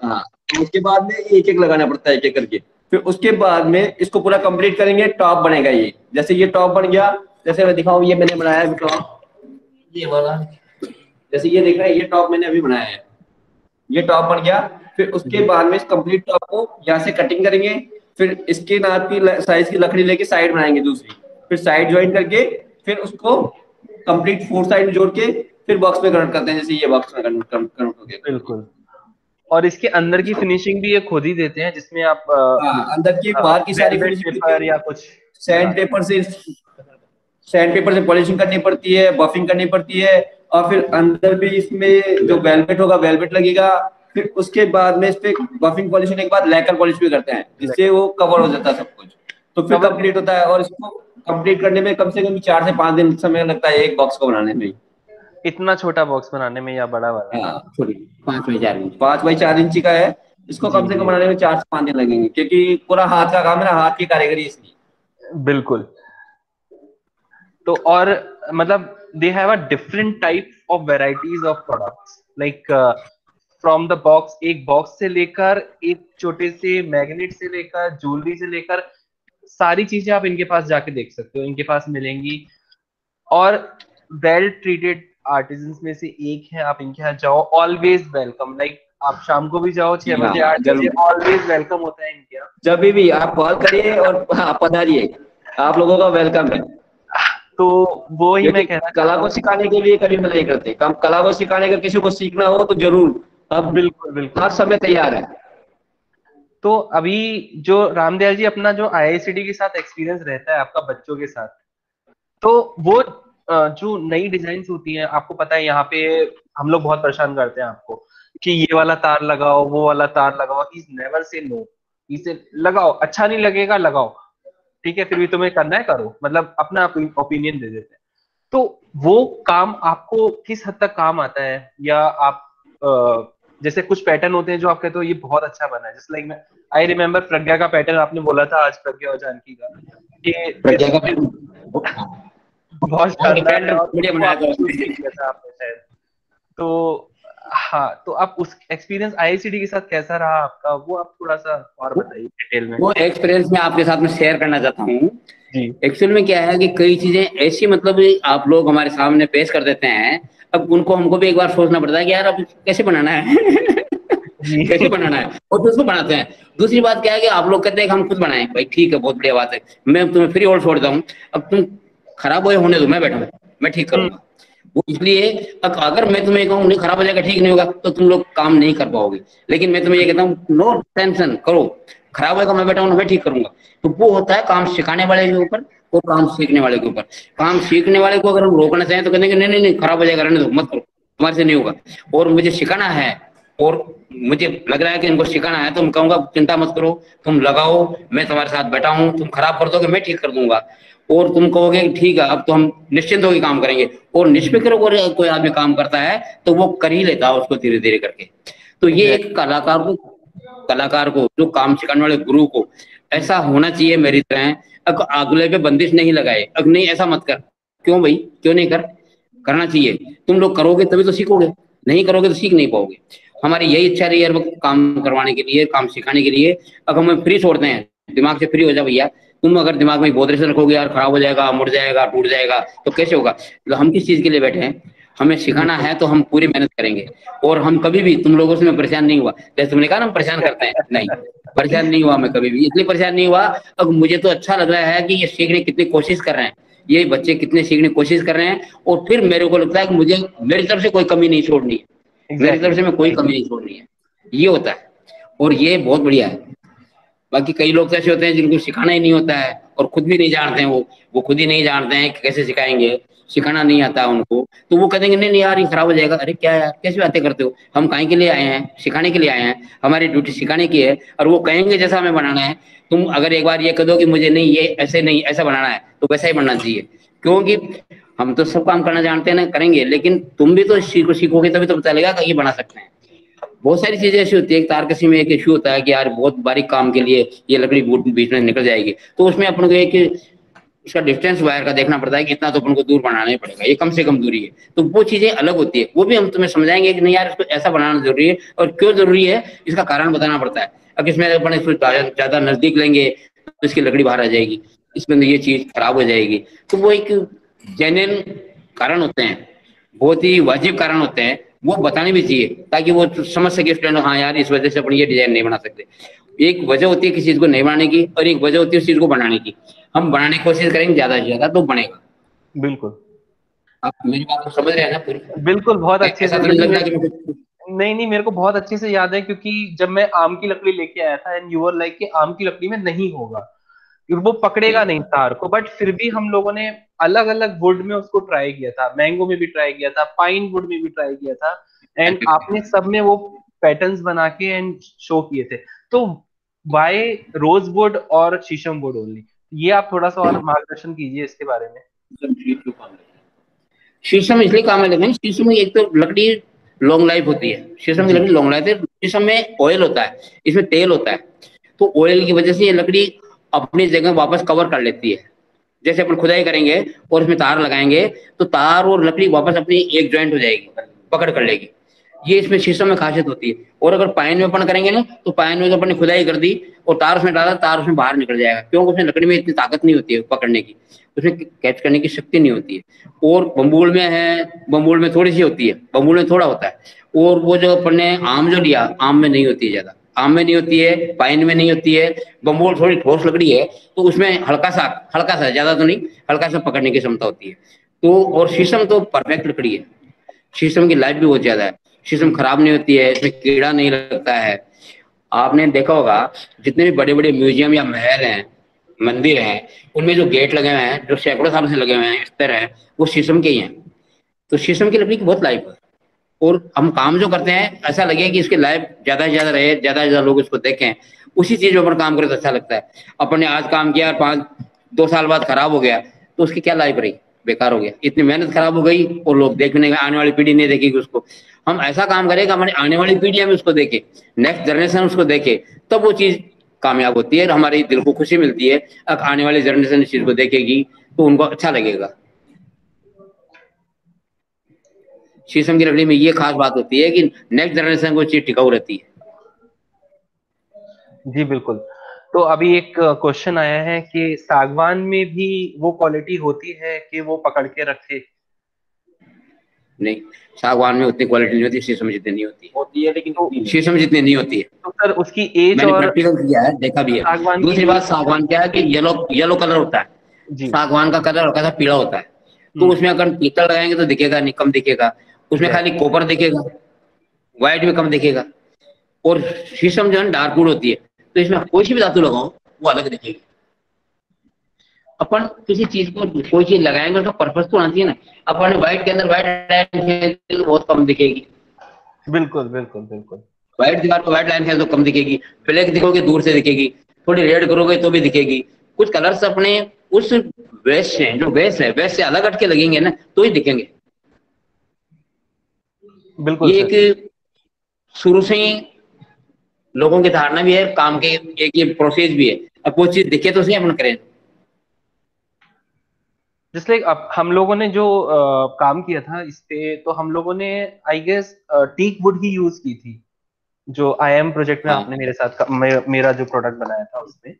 हाँ। उसके बाद में एक एक लगाना पड़ता है, एक एक करके। फिर उसके बाद में इसको पूरा कंप्लीट करेंगे, टॉप बनेगा ये। जैसे ये टॉप बन गया, जैसे मैं दिखाऊं, ये मैंने बनाया है टॉप, ये वाला, जैसे ये देख रहे हैं, ये टॉप मैंने अभी बनाया है, ये टॉप बन गया। फिर उसके बाद में इस कंप्लीट टॉप को यहाँ से कटिंग करेंगे, फिर इसके नाप की साइज की लकड़ी लेके साइड बनाएंगे दूसरी, फिर साइड ज्वाइन करके फिर उसको कंप्लीट 4 साइड जोड़ के फिर बॉक्स में कन्वर्ट करते हैं, जैसे ये बॉक्स में कन्वर्ट हो गया। बिल्कुल। और इसके अंदर की फिनिशिंग भी ये खुद ही देते हैं, जिसमें आप अंदर की बाहर की सारी फिनिशिंग या कुछ सैंड पेपर से पॉलिशिंग करनी पड़ती है, बफिंग करनी पड़ती है, और फिर अंदर भी इसमें जो वेलवेट होगा, वेलवेट लगेगा। फिर उसके बाद में इस पे बफिंग पॉलिश होने के बाद लैकर पॉलिश भी करते हैं, जिससे वो कवर हो जाता है सब कुछ, तो फिर कंप्लीट होता है। और इसको कंप्लीट करने में कम से कम 4 से 5 दिन समय लगता है, एक बॉक्स को बनाने में। इतना छोटा बॉक्स बनाने में या बड़ा वाला? हाँ, छोटी 5 बाई 4 इंची का है। इसको कम से कम बनाने में 4 से 5 दिन लगेंगे, क्योंकि पूरा हाथ का काम है ना, हाथ की कारीगरी इसकी। बिल्कुल। तो और मतलब they have a different type of varieties of products, like from the box, एक बॉक्स से लेकर एक छोटे से मैग्नेट से लेकर ज्वेलरी से लेकर सारी चीजें आप इनके पास जाके देख सकते हो, इनके पास मिलेंगी। और वेल ट्रीटेड आर्टिजन्स में से एक है, आप इनके यहाँ जाओ, ऑलवेज वेलकम, लाइक आप शाम को भी जाओ 6 बजे 8 बजे, ऑलवेज वेलकम होता है इनके यहाँ। जब भी आप कॉल करिए और पधारिए, आप लोगों का वेलकम है। तो वो ही मैं कह रहा, कला को सिखाने के लिए कभी नहीं करते, कला को सिखाने का किसी को सीखना हो तो जरूर, अब बिल्कुल बिल्कुल हर समय तैयार है। तो अभी जो रामदयाल जी, अपना जो IICT के साथ एक्सपीरियंस रहता है आपका बच्चों के साथ, तो वो जो नई डिजाइन होती हैं, आपको पता है यहाँ पे हम लोग बहुत परेशान करते हैं आपको कि ये वाला तार लगाओ, वो वाला तार लगाओ, इज नेवर से नो, इसे लगाओ, अच्छा नहीं लगेगा लगाओ, ठीक है, फिर भी तुम्हें करना है करो, मतलब अपना ओपिनियन दे देते हैं। तो वो काम आपको किस हद तक काम आता है, या आप जैसे कुछ पैटर्न होते हैं जो आप कहते हो ये बहुत अच्छा बना है, जैसे लाइक आई रिमेम्बर प्रज्ञा का पैटर्न आपने बोला था आज, प्रज्ञा और जानकी का, प्रज्ञा का बहुत शानदार है, बढ़िया बनाया था आपने शायद। तो हाँ, तो आप उस एक्सपीरियंस IICT के साथ कैसा रहा आपका, वो आप थोड़ा सा और बताइए डिटेल में। वो एक्सपीरियंस मैं आपके साथ में शेयर करना चाहता हूँ। जी, एक्चुअल में क्या है कि कई चीजें ऐसी मतलब आप लोग हमारे सामने पेश कर देते हैं, अब उनको हमको भी एक बार सोचना पड़ता है कि यार अब कैसे बनाना है कैसे बनाना है, और फिर उसको बनाते हैं। दूसरी बात क्या है कि आप लोग कहते हैं कि हम खुद बनाएं, भाई ठीक है, बहुत बढ़िया बात है, मैं तुम्हें फ्री होल्ड छोड़ देता हूँ, अब तुम खराब होने दो, मैं बैठा, मैं ठीक करूंगा। वो इसलिए अगर मैं तुम्हें कहूँ नहीं खराब हो जाएगा, ठीक नहीं होगा, तो तुम लोग काम नहीं कर पाओगे। लेकिन मैं तुम्हें ये कहता हूँ नो टेंशन करो, खराब होगा मैं बैठा हूँ, मैं ठीक करूंगा। तो वो होता है काम सिखाने वाले के ऊपर और काम सीखने वाले के ऊपर। काम सीखने वाले को अगर हम रोकना चाहें तो कहते हैं कि नहीं नहीं खराब हो जाएगा, रहने दो, मत करो, तुम्हारे से नहीं होगा। और मुझे सिखाना है और मुझे लग रहा है कि इनको सिखाना है, तो मैं कहूंगा चिंता मत करो, तुम लगाओ, मैं तुम्हारे साथ बैठा हूँ, तुम खराब कर दोगे मैं ठीक कर दूंगा। और तुम कहोगे ठीक है अब तो हम निश्चिंत होकर काम करेंगे। और निष्फिक्र होकर कोई आदमी काम करता है तो वो कर ही लेता है उसको धीरे धीरे करके। तो ये एक कलाकार को जो काम सिखाने वाले गुरु को ऐसा होना चाहिए मेरी तरह। अगले पे बंदिश नहीं लगाए, अब नहीं ऐसा मत कर, क्यों भाई, क्यों नहीं करना चाहिए। तुम लोग करोगे तभी तो सीखोगे, नहीं करोगे तो सीख नहीं पाओगे। हमारी यही इच्छा रही है काम करवाने के लिए, काम सिखाने के लिए। अब हमें फ्री छोड़ते हैं, दिमाग से फ्री हो जा भैया। तुम अगर दिमाग में बहुत रेशन रखोगे यार खराब हो जाएगा, मुड़ जाएगा, टूट जाएगा, तो कैसे होगा। तो हम किस चीज के लिए बैठे हैं, हमें सिखाना है तो हम पूरी मेहनत करेंगे। और हम कभी भी तुम लोगों से मैं परेशान नहीं हुआ, जैसे तुमने कहा ना हम परेशान करते हैं, नहीं परेशान नहीं हुआ मैं कभी भी, इसलिए परेशान नहीं हुआ। अब मुझे तो अच्छा लग रहा है कि ये सीखने कितनी कोशिश कर रहे हैं, ये बच्चे कितने सीखने की कोशिश कर रहे हैं। और फिर मेरे को लगता है कि मुझे मेरी तरफ से कोई कमी नहीं छोड़नी है, मेरी तरफ से मैं कोई कमी नहीं छोड़नी है, ये होता है। और ये बहुत बढ़िया है। बाकी कई लोग ऐसे होते हैं जिनको सिखाना ही नहीं होता है और खुद भी नहीं जानते हैं, वो खुद ही नहीं जानते हैं कि कैसे सिखाएंगे, सिखाना नहीं आता है उनको, तो वो कहेंगे नहीं यार ये खराब हो जाएगा। अरे क्या यार कैसी बातें करते हो, हम काहे के लिए आए हैं, सिखाने के लिए आए हैं, हमारी ड्यूटी सिखाने की है। और वो कहेंगे जैसा हमें बनाना है। तुम अगर एक बार ये कह दो कि मुझे नहीं ये ऐसे नहीं ऐसा बनाना है, तो वैसा ही बनना चाहिए, क्योंकि हम तो सब काम करना जानते हैं ना, करेंगे, लेकिन तुम भी तो सीखोगे तभी तो पता चलेगा कि ये बना सकते हैं। बहुत सारी चीजें ऐसी होती है, एक तारकशी में एक इश्यू होता है कि यार बहुत बारीक काम के लिए ये लकड़ी बीच में निकल जाएगी, तो उसमें अपन को एक उसका डिस्टेंस वायर का देखना पड़ता है कि इतना तो अपन को दूर बनाना ही पड़ेगा, ये कम से कम दूरी है। तो वो चीजें अलग होती है, वो भी हम तुम्हें समझाएंगे कि नहीं यार इसको ऐसा बनाना जरूरी है और क्यों जरूरी है, इसका कारण बताना पड़ता है। अब इसमें अपन इसको ज्यादा नजदीक लेंगे तो इसकी लकड़ी बाहर आ जाएगी, इसमें ये चीज खराब हो जाएगी। तो वो एक जेन्युइन कारण होते हैं, बहुत ही वाजिब कारण होते हैं, वो बताने भी चाहिए ताकि वो समझ सके स्टूडेंट, हाँ यार इस वजह से अपन ये डिजाइन नहीं बना सकते। एक वजह होती है किसी चीज को नहीं बनाने की और एक वजह होती है उस चीज को बनाने की। हम बनाने की कोशिश करेंगे ज्यादा से ज्यादा तो बनेगा। बिल्कुल, आप मेरी बात को समझ रहे हैं ना पूरी? बिल्कुल, बहुत अच्छे से। नहीं नहीं मेरे को बहुत अच्छे से याद है, क्योंकि जब मैं आम की लकड़ी लेके आया था एंड यू वर लाइक कि आम की लकड़ी में नहीं होगा, वो पकड़ेगा नहीं तार को, बट फिर भी हम लोगों ने अलग अलग वुड में उसको ट्राई किया था, मैंगो में भी ट्राई किया था, पाइन वुड में भी ट्राई किया था, एंड आपने सब में वो पैटर्न्स बना के एंड शो किए थे। तो वाई रोज वुड और शीशम वुड ओनली, ये आप थोड़ा सा और मार्गदर्शन कीजिए इसके बारे में। शीशम इसलिए काम में लेते हैं, शीशम में एक तो लकड़ी लॉन्ग लाइफ होती है, शीशम की लकड़ी लॉन्ग लाइफ है। शीशम में ऑयल होता है, इसमें तेल होता है, तो ऑयल की वजह से ये लकड़ी अपनी जगह वापस कवर कर लेती है, जैसे अपन खुदाई करेंगे और उसमें तार लगाएंगे तो तार और लकड़ी वापस अपनी एक ज्वाइंट हो जाएगी, पकड़ कर लेगी। ये इसमें शीशम में खासियत होती है। और अगर पाइन में अपन करेंगे ना तो पाइन में तो अपन ने खुदाई कर दी और तार उसमें डाला, तार उसमें बाहर निकल जाएगा, क्योंकि उसमें लकड़ी में इतनी ताकत नहीं होती है पकड़ने की, उसमें कैच करने की शक्ति नहीं होती है। और बम्बूल में है, बम्बूल में थोड़ी सी होती है, बम्बूल में थोड़ा होता है। और वो जो अपन ने आम जो लिया, आम में नहीं होती है ज्यादा, आम में नहीं होती है, पाइन में नहीं होती है। बम्बूल थोड़ी ठोस लकड़ी है तो उसमें हल्का सा, ज्यादा तो नहीं, हल्का सा पकड़ने की क्षमता होती है। तो और शीशम तो परफेक्ट लकड़ी है, शीशम की लाइफ भी बहुत ज्यादा है, शीशम खराब नहीं होती है, इसमें कीड़ा नहीं लगता है। आपने देखा होगा जितने भी बड़े बड़े म्यूजियम या महल हैं, मंदिर हैं, उनमें जो गेट लगे हुए हैं, जो सैकड़ों साल से लगे हुए हैं, स्तर है, वो शीशम के ही हैं। तो शीशम की लकड़ी की बहुत लाइफ है। और हम काम जो करते हैं ऐसा लगे कि इसकी लाइफ ज्यादा से ज्यादा रहे, ज्यादा से ज्यादा लोग इसको देखें, उसी चीज पर काम करें तो अच्छा लगता है। अपन ने आज काम किया, 2 साल बाद खराब हो गया तो उसकी क्या लाइफ रही, बेकार हो गया, इतनी मेहनत खराब हो गई और लोग देखने का, आने वाली पीढ़ी नहीं देखेगी उसको। हम ऐसा काम करें कि हमारी आने वाली पीढ़ी में उसको देखे, नेक्स्ट जनरेशन उसको देखे, तब वो चीज कामयाब होती है और हमारे दिल को खुशी मिलती है। अब आने वाली जनरेशन इस चीज को देखेगी तो उनको अच्छा लगेगा। शीशम की लकड़ी में ये खास बात होती है कि नेक्स्ट जनरेशन को चीज टिकाऊ रहती है। जी बिल्कुल। तो अभी एक क्वेश्चन आया है कि सागवान में भी वो क्वालिटी होती है कि वो पकड़ के रखे? नहीं, सागवान में उतनी क्वालिटी नहीं होती, शीशम जितनी नहीं होती है, लेकिन शीशम जितनी नहीं होती है। तो सर उसकी एज मैंने और प्रैक्टिकल किया है, देखा भी है। दूसरी बात, सागवान क्या है कि येलो कलर होता है, सागवान का कलर हल्का सा पीला होता है। तो उसमें अगर पीतल लगाएंगे तो दिखेगा नहीं, कम दिखेगा, उसमें खाली कॉपर दिखेगा, व्हाइट में कम दिखेगा। और शीशम जो है डार्क वुड होती है, तो इसमें कोई सी भी धातु लगाओ वो अलग दिखेगी। अपन किसी चीज को कोई चीज लगाएंगे उसका पर्पस तो होना चाहिए ना। अपन व्हाइट के अंदर व्हाइट लाइन तो बहुत कम दिखेगी। बिल्कुल बिल्कुल बिल्कुल। व्हाइट दीवार पर व्हाइट लाइन है तो कम दिखेगी, ब्लैक दिखोगे दूर से दिखेगी, थोड़ी रेड करोगे तो भी दिखेगी। कुछ कलर्स अपने उस बेस से, जो बेस है, बेस से अलग हटके लगेंगे ना तो ही दिखेंगे। बिल्कुल। ये एक शुरू से ही लोगों की धारणा भी है, काम के एक ये प्रोसेस भी है। अब वो चीज दिखे तो सही अपन करें। जैसे अब हम लोगों ने जो काम किया था इस पे, तो हम लोगों ने आई गेस टीक वुड ही यूज की थी, जो IIM प्रोजेक्ट में आपने मेरे साथ मेरा जो प्रोडक्ट बनाया था उसमें।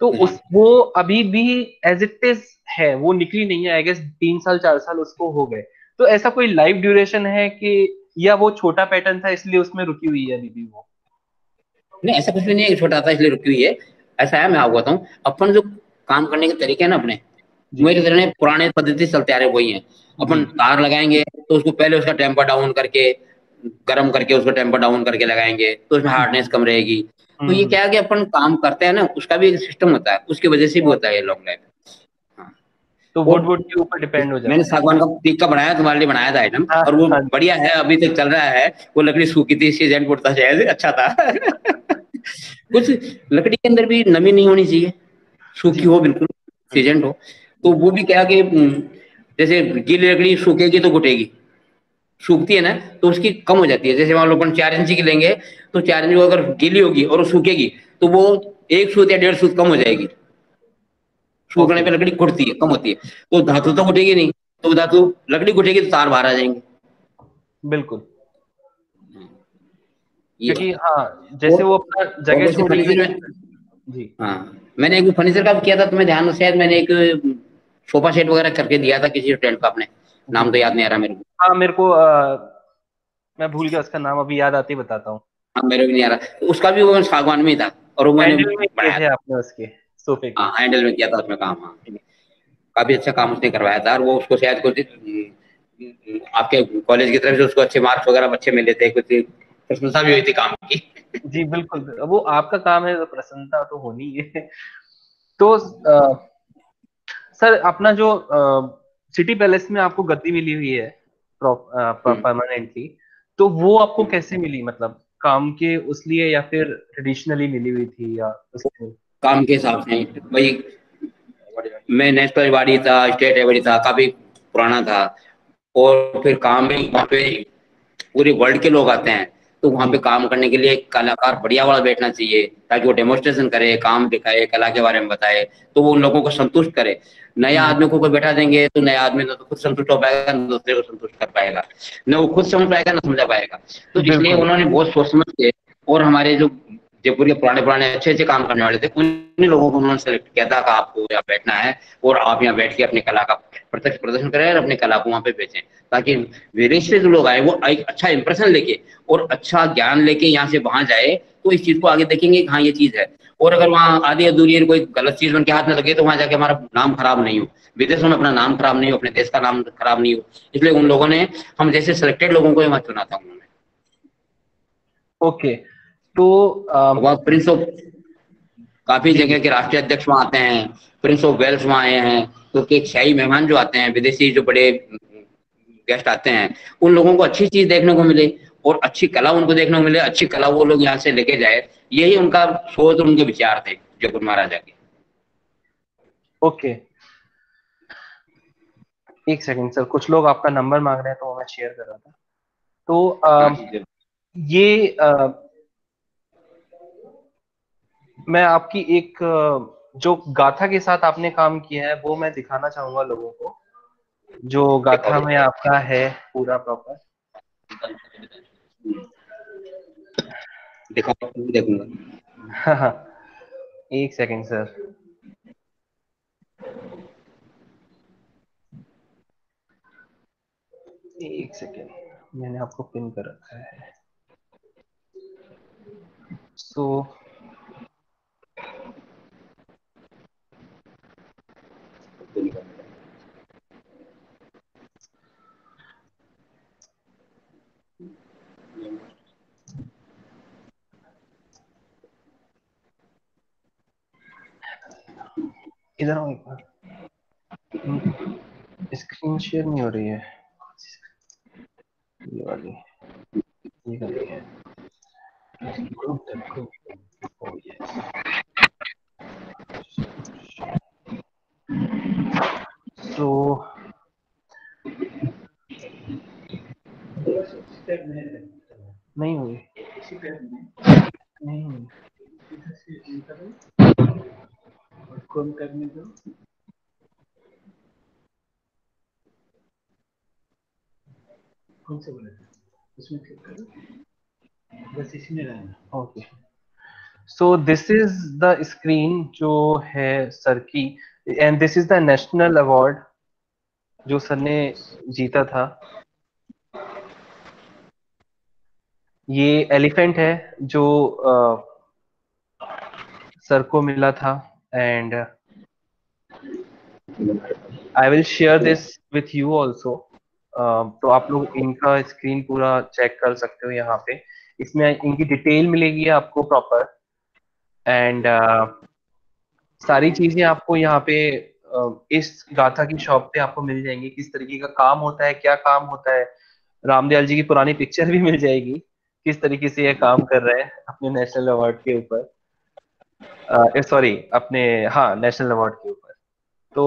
तो उस वो अभी भी एज इट इज है, वो निकली नहीं है। आई गेस 3 साल 4 साल उसको हो गए। तो ऐसा कोई लाइफ ड्यूरेशन है कि, या वो छोटा पैटर्न था इसलिए उसमें रुकी हुई है अभी भी वो? नहीं, ऐसा कुछ भी नहीं है कि छोटा था इसलिए रुकी हुई है। ऐसा है, मैं आपको बताऊं, अपन जो काम करने के तरीके हैं ना अपने, मेरे तरह पुराने पद्धति चलते आ रहे वही है। अपन तार लगाएंगे तो उसको पहले उसका टेम्पर डाउन करके, गर्म करके उसको टेम्पर डाउन करके लगाएंगे तो उसमें हार्डनेस कम रहेगी। तो ये क्या है कि अपन काम करते हैं ना, उसका भी एक सिस्टम होता है, उसकी वजह से भी होता है ये लॉन्ग लाइफ। तो वुड के ऊपर डिपेंड हो जाता है। मैंने सागवान का टीक का बनाया, तुम्हारे लिए बनाया था आइटम, और वो बढ़िया है, अभी तक चल रहा है। वो लकड़ी सूखी थी, सीजन पड़ता शायद अच्छा था। कुछ लकड़ी के अंदर भी नमी नहीं होनी चाहिए, सूखी हो बिल्कुल, सीजन हो। तो वो भी क्या कि जैसे गीली लकड़ी सूखेगी तो घुटेगी, सूखती है ना तो उसकी कम हो जाती है। जैसे मान लो अपन 4 इंची की लेंगे तो 4 इंची अगर गीली होगी और सूखेगी तो वो 1 सूत या 1.5 सूत कम हो जाएगी। सूखने पे लकड़ी घुटती है, कम होती है। तो धातु तो घुटेगी नहीं, तो धातु लकड़ी घुटेगी तो तार बाहर आ जाएंगे। बिल्कुल, क्योंकि हाँ जैसे वो अपना जगह छोड़ी जी। हाँ, मैंने एक फर्नीचर का किया था, तुम्हें ध्यान हो शायद, मैंने एक सोफा सेट वगैरह करके दिया था किसी टेंट का, अपने नाम तो याद नहीं आ रहा मेरे को। हाँ मेरे को मैं भूल गया उसका नाम, अभी याद आते ही बताता हूँ। हाँ मेरे को नहीं आ रहा। तो उसका भी वो सागवान में ही था और वो मैंने बनाया आपने उसके सोफे के। हाँ, हैंडल में किया था उसमें काम। हाँ, काफी अच्छा काम उसने करवाया था। और वो उसको शायद कुछ आपके कॉलेज की तरफ से उसको अच्छे मार्क्स वगैरह अच्छे मिले थे, कुछ प्रशंसा भी हुई थी काम की। जी बिल्कुल, वो आपका काम है तो प्रसन्नता तो होनी है। तो सर अपना जो सिटी पैलेस में आपको गद्दी मिली हुई है परमानेंटली, तो वो आपको कैसे मिली? मतलब काम के उस लिए या फिर ट्रेडिशनली मिली हुई थी, या उसके काम के हिसाब से भाई? मैं नेशनल अवार्डी था, स्टेट अवार्डी था, काफी पुराना था। और फिर काम में वहाँ पे पूरे वर्ल्ड के लोग आते हैं, तो वहाँ पे काम करने के लिए एक कलाकार बढ़िया वाला बैठना चाहिए, ताकि वो डेमोन्स्ट्रेशन करे, काम दिखाए, कला के बारे में बताए, तो वो उन लोगों को संतुष्ट करे। नया आदमी को कोई बैठा देंगे तो नया आदमी ना तो खुद संतुष्ट हो पाएगा, न दूसरे को संतुष्ट कर पाएगा, न वो खुद समझ पाएगा, न समझा पाएगा। तो इसलिए उन्होंने बहुत सोच समझ के, और हमारे जो जयपुर के पुराने अच्छे काम करने वाले थे, उन्हीं लोगों को उन्होंने सेलेक्ट किया था कि आपको यहाँ बैठना है और आप यहाँ बैठ के अपनी कला का प्रत्यक्ष प्रदर्शन करें और अपनी कला को वहाँ पे बेचें, ताकि विदेश से जो लोग आए वो एक अच्छा इंप्रेशन लेके और अच्छा ज्ञान लेके यहाँ से वहां जाए, तो इस चीज को आगे देखेंगे कि हाँ ये चीज है। और अगर वहाँ आधी अधूरी कोई गलत चीज उनके हाथ में लगे तो वहां जाके हमारा नाम खराब नहीं हो, विदेशों में अपना नाम खराब नहीं हो, अपने देश का नाम खराब नहीं हो। इसलिए उन लोगों ने हम जैसे सिलेक्टेड लोगों को वहां चुना था उन्होंने। ओके, तो प्रिंस ऑफ काफी जगह के राष्ट्रीय अध्यक्ष वहां आते हैं, प्रिंस ऑफ वेल्स वहां आए हैं, तो एक शाही मेहमान जो आते हैं, विदेशी जो बड़े गेस्ट आते हैं, उन लोगों को अच्छी चीज देखने को मिले और अच्छी कला उनको देखने को मिले, अच्छी कला वो लोग यहाँ से लेके जाए, यही उनका सोच और उनके विचार थे जयपुर महाराजा के। ओके, एक सेकंड सर, कुछ लोग आपका नंबर मांग रहे हैं तो मैं शेयर कर रहा था। तो ये मैं आपकी एक जो गाथा के साथ आपने काम किया है वो मैं दिखाना चाहूंगा लोगों को, जो गाथा में आपका है पूरा प्रॉपर। देखूंगा। हाँ, एक सेकंड सर। एक सेकंड, मैंने आपको पिन कर रखा है। सो इधर आओ एक बार, स्क्रीन शेयर नहीं हो रही है, ये वाली, ये वाली है। Oh, yes. So नहीं हुई, नहीं हुई, कौन करने दो, कौन से बोले थे उसमें क्लिक करो, बस इसी में रहना। Okay, so this is the screen जो है सर की, and this is the national award जो सर ने जीता था। ये एलिफेंट है जो सर को मिला था, and I will share this with you also. तो आप लोग इनका स्क्रीन पूरा चेक कर सकते हो यहाँ पे, इसमें इनकी डिटेल मिलेगी आपको प्रॉपर, एंड सारी चीजें आपको यहाँ पे इस गाथा की शॉप पे आपको मिल जाएंगी, किस तरीके का काम होता है, क्या काम होता है। रामदयाल जी की पुरानी पिक्चर भी मिल जाएगी, किस तरीके से ये काम कर रहे हैं अपने नेशनल अवार्ड के ऊपर, सॉरी अपने, हाँ, नेशनल अवार्ड के ऊपर। तो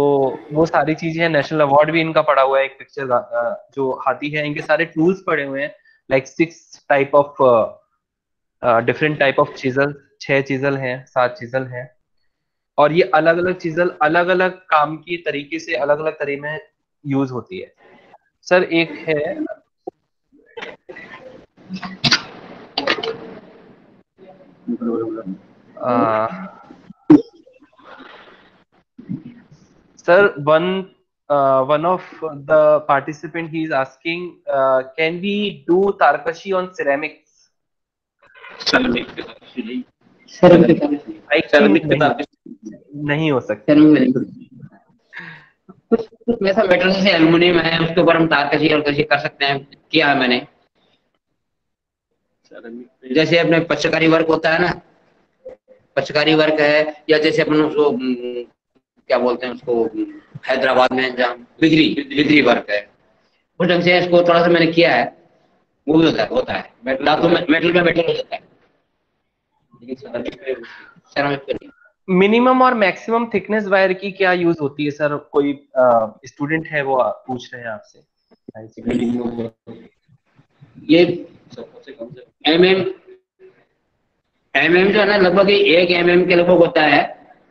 वो सारी चीजें, नेशनल अवार्ड भी इनका पड़ा हुआ है, एक पिक्चर जो हाथी है, इनके सारे टूल्स पड़े हुए हैं, like 6 type of different type of chisel, 6 chisel हैं, 7 चीजल हैं, और ये अलग अलग चीजल अलग अलग काम की तरीके से अलग अलग तरीके में यूज होती है। सर एक है sir, one of the participant, he is asking, can we do Tarkashi on ceramics? Ceramic नहीं हो सकता, कुछ वैसा मेटल जैसे एल्युमिनियम है, उसके ऊपर हम तारकशी और कशी कर सकते हैं, किया है मैंने। जैसे अपने पच्छकारी वर्क होता है ना, पच्छकारी वर्क है, या जैसे अपन उसको क्या बोलते हैं उसको, हैदराबाद में जहाँ बिजली वर्क है, उस ढंग से इसको थोड़ा सा मैंने किया है, वो भी होता है मेटल में मेटल हो जाता है। मिनिमम और मैक्सिमम थिकनेस वायर की क्या यूज होती है सर? कोई स्टूडेंट है वो पूछ रहे हैं आपसे। ये एमएम जो है ना लगभग 1 mm के लगभग होता है।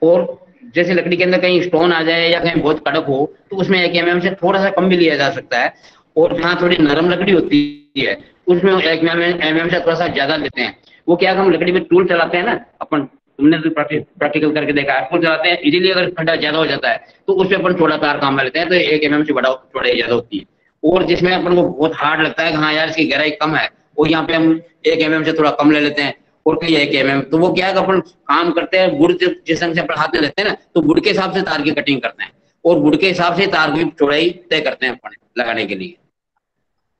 और जैसे लकड़ी के अंदर कहीं स्टोन आ जाए या कहीं बहुत कड़क हो तो उसमें 1 mm से थोड़ा सा कम भी लिया जा सकता है। और जहाँ थोड़ी नरम लकड़ी होती है उसमें 1 mm से थोड़ा सा ज्यादा लेते हैं। वो क्या हम लकड़ी में टूल चलाते हैं ना अपन, तुमने तो प्रैक्टिकल करके देखा है, टूल चलाते हैं इजीली, अगर खड्डा ज्यादा हो जाता है तो उसमें अपन छोटा तार काम में लेते हैं, तो 1 mm से बड़ा चौड़ाई ज्यादा होती है। और जिसमें अपन को बहुत हार्ड लगता है हाँ यार इसकी गहराई कम है, और यहाँ पे हम 1 mm से थोड़ा कम ले लेते हैं, और कहीं 1 mm। तो वो क्या है अपन काम करते हैं गुड़ जिस रंग से अपन हाथ में लेते हैं ना, तो गुड़ के हिसाब से तार की कटिंग करते हैं, और गुड़ के हिसाब से तार की चौड़ाई तय करते हैं अपन लगाने के लिए।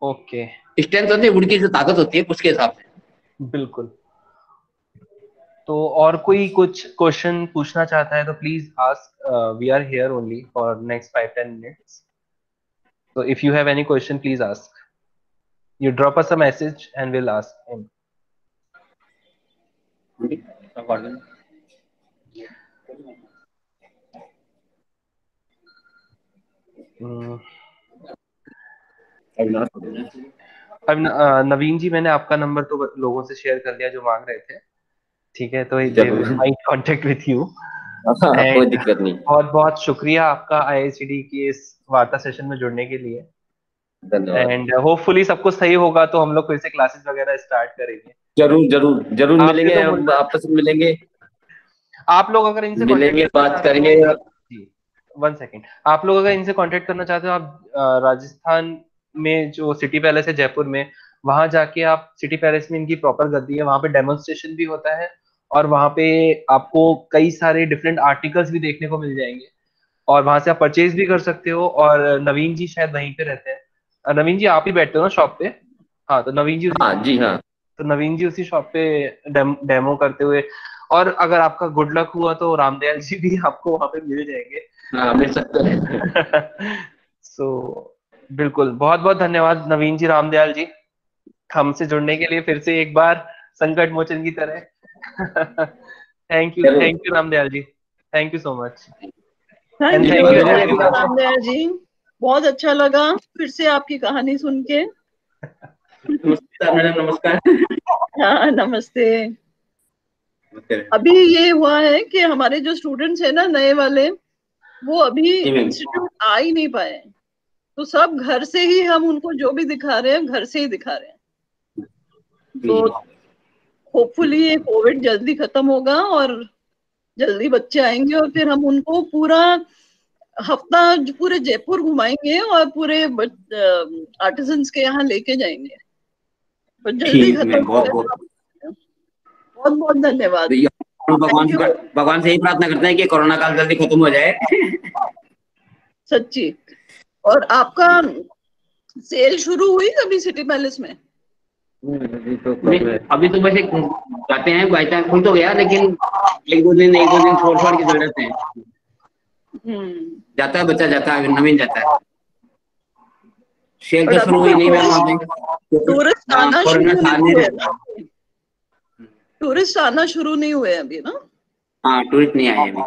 ओके, स्ट्रेंथ होती है गुड़ की, जो ताकत होती है उसके हिसाब से। बिल्कुल। तो और कोई कुछ क्वेश्चन पूछना चाहता है तो please ask, we are here only for next 5-10 minutes. So if you have any question, please ask. You drop us a message and we'll ask him. अब नवीन जी, मैंने आपका नंबर तो लोगों से शेयर कर लिया जो मांग रहे थे, ठीक है? तो माई कांटेक्ट विथ यू। कोई दिक्कत नहीं। बहुत बहुत शुक्रिया आपका IICD की इस वार्ता सेशन में जुड़ने के लिए। एंड होपफुली सब कुछ सही होगा तो हम लोग फिर से क्लासेस वगैरह स्टार्ट करेंगे। जरूर जरूर जरूर मिलेंगे, आपस में मिलेंगे। आप लोग अगर इनसे मिलेंगे, बात करेंगे। जी 1 सेकेंड, आप लोग अगर इनसे कांटेक्ट करना चाहते हो, आप राजस्थान में जो सिटी पैलेस है जयपुर में, वहां जाके आप सिटी पैलेस में इनकी प्रॉपर गद्दी है, वहां पे डेमोन्स्ट्रेशन भी होता है, और वहां पे आपको कई सारे डिफरेंट आर्टिकल्स भी देखने को मिल जाएंगे, और वहां से आप परचेज भी कर सकते हो। और नवीन जी शायद वहीं पे रहते हैं। नवीन जी आप ही बैठते हो ना शॉप पे? हाँ, तो नवीन जी जी हाँ, तो नवीन जी उसी शॉप पे डेमो करते हुए, और अगर आपका गुड लक हुआ तो रामदयाल जी भी आपको वहां पे मिल जाएंगे। हाँ, मिल सकते हैं। सो बिल्कुल, बहुत बहुत धन्यवाद नवीन जी, रामदयाल जी, हमसे जुड़ने के लिए फिर से एक बार संकट मोचन की तरह। Thank you Ramdayal ji, thank you so much. Thank you Ramdayal ji, बहुत अच्छा लगा फिर से आपकी कहानी सुन के। नमस्कार मैडम, नमस्कार। हाँ नमस्ते। अभी ये हुआ है कि हमारे जो स्टूडेंट्स है ना नए वाले, वो अभी इंस्टीट्यूट आ ही नहीं पाए, तो सब घर से ही हम उनको जो भी दिखा रहे हैं घर से ही दिखा रहे हैं। तो होपफुली ये कोविड जल्दी खत्म होगा और जल्दी बच्चे आएंगे, और फिर हम उनको पूरा हफ्ता पूरे जयपुर घुमाएंगे और पूरे आर्टिजन्स के यहाँ लेके जाएंगे। तो जल्दी खत्म। बहुत बहुत धन्यवाद। भगवान से ही प्रार्थना करते हैं कि कोरोना काल जल्दी खत्म हो जाए। सच्ची। और आपका सेल शुरू हुई कभी सिटी पैलेस में? अभी तो वैसे जाते हैं, बाई चांस खुल तो गया, लेकिन एक दो दिन छोड़ के चल जाते हैं। जाता है बच्चा, जाता है, नवीन जाता है। सेल तो शुरू हुई नहीं मैम। टूरिस्ट आना शुरू नहीं हुए अभी ना? हाँ, टूरिस्ट नहीं आए अभी।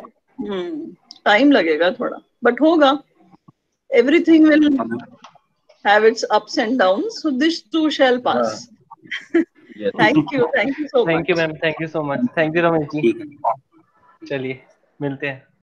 टाइम लगेगा थोड़ा, बट होगा। Everything will have its ups and downs, so this too shall pass. Thank you so much. Thank you ma'am, thank you so much. Thank you Ramesh ji. चलिए मिलते हैं।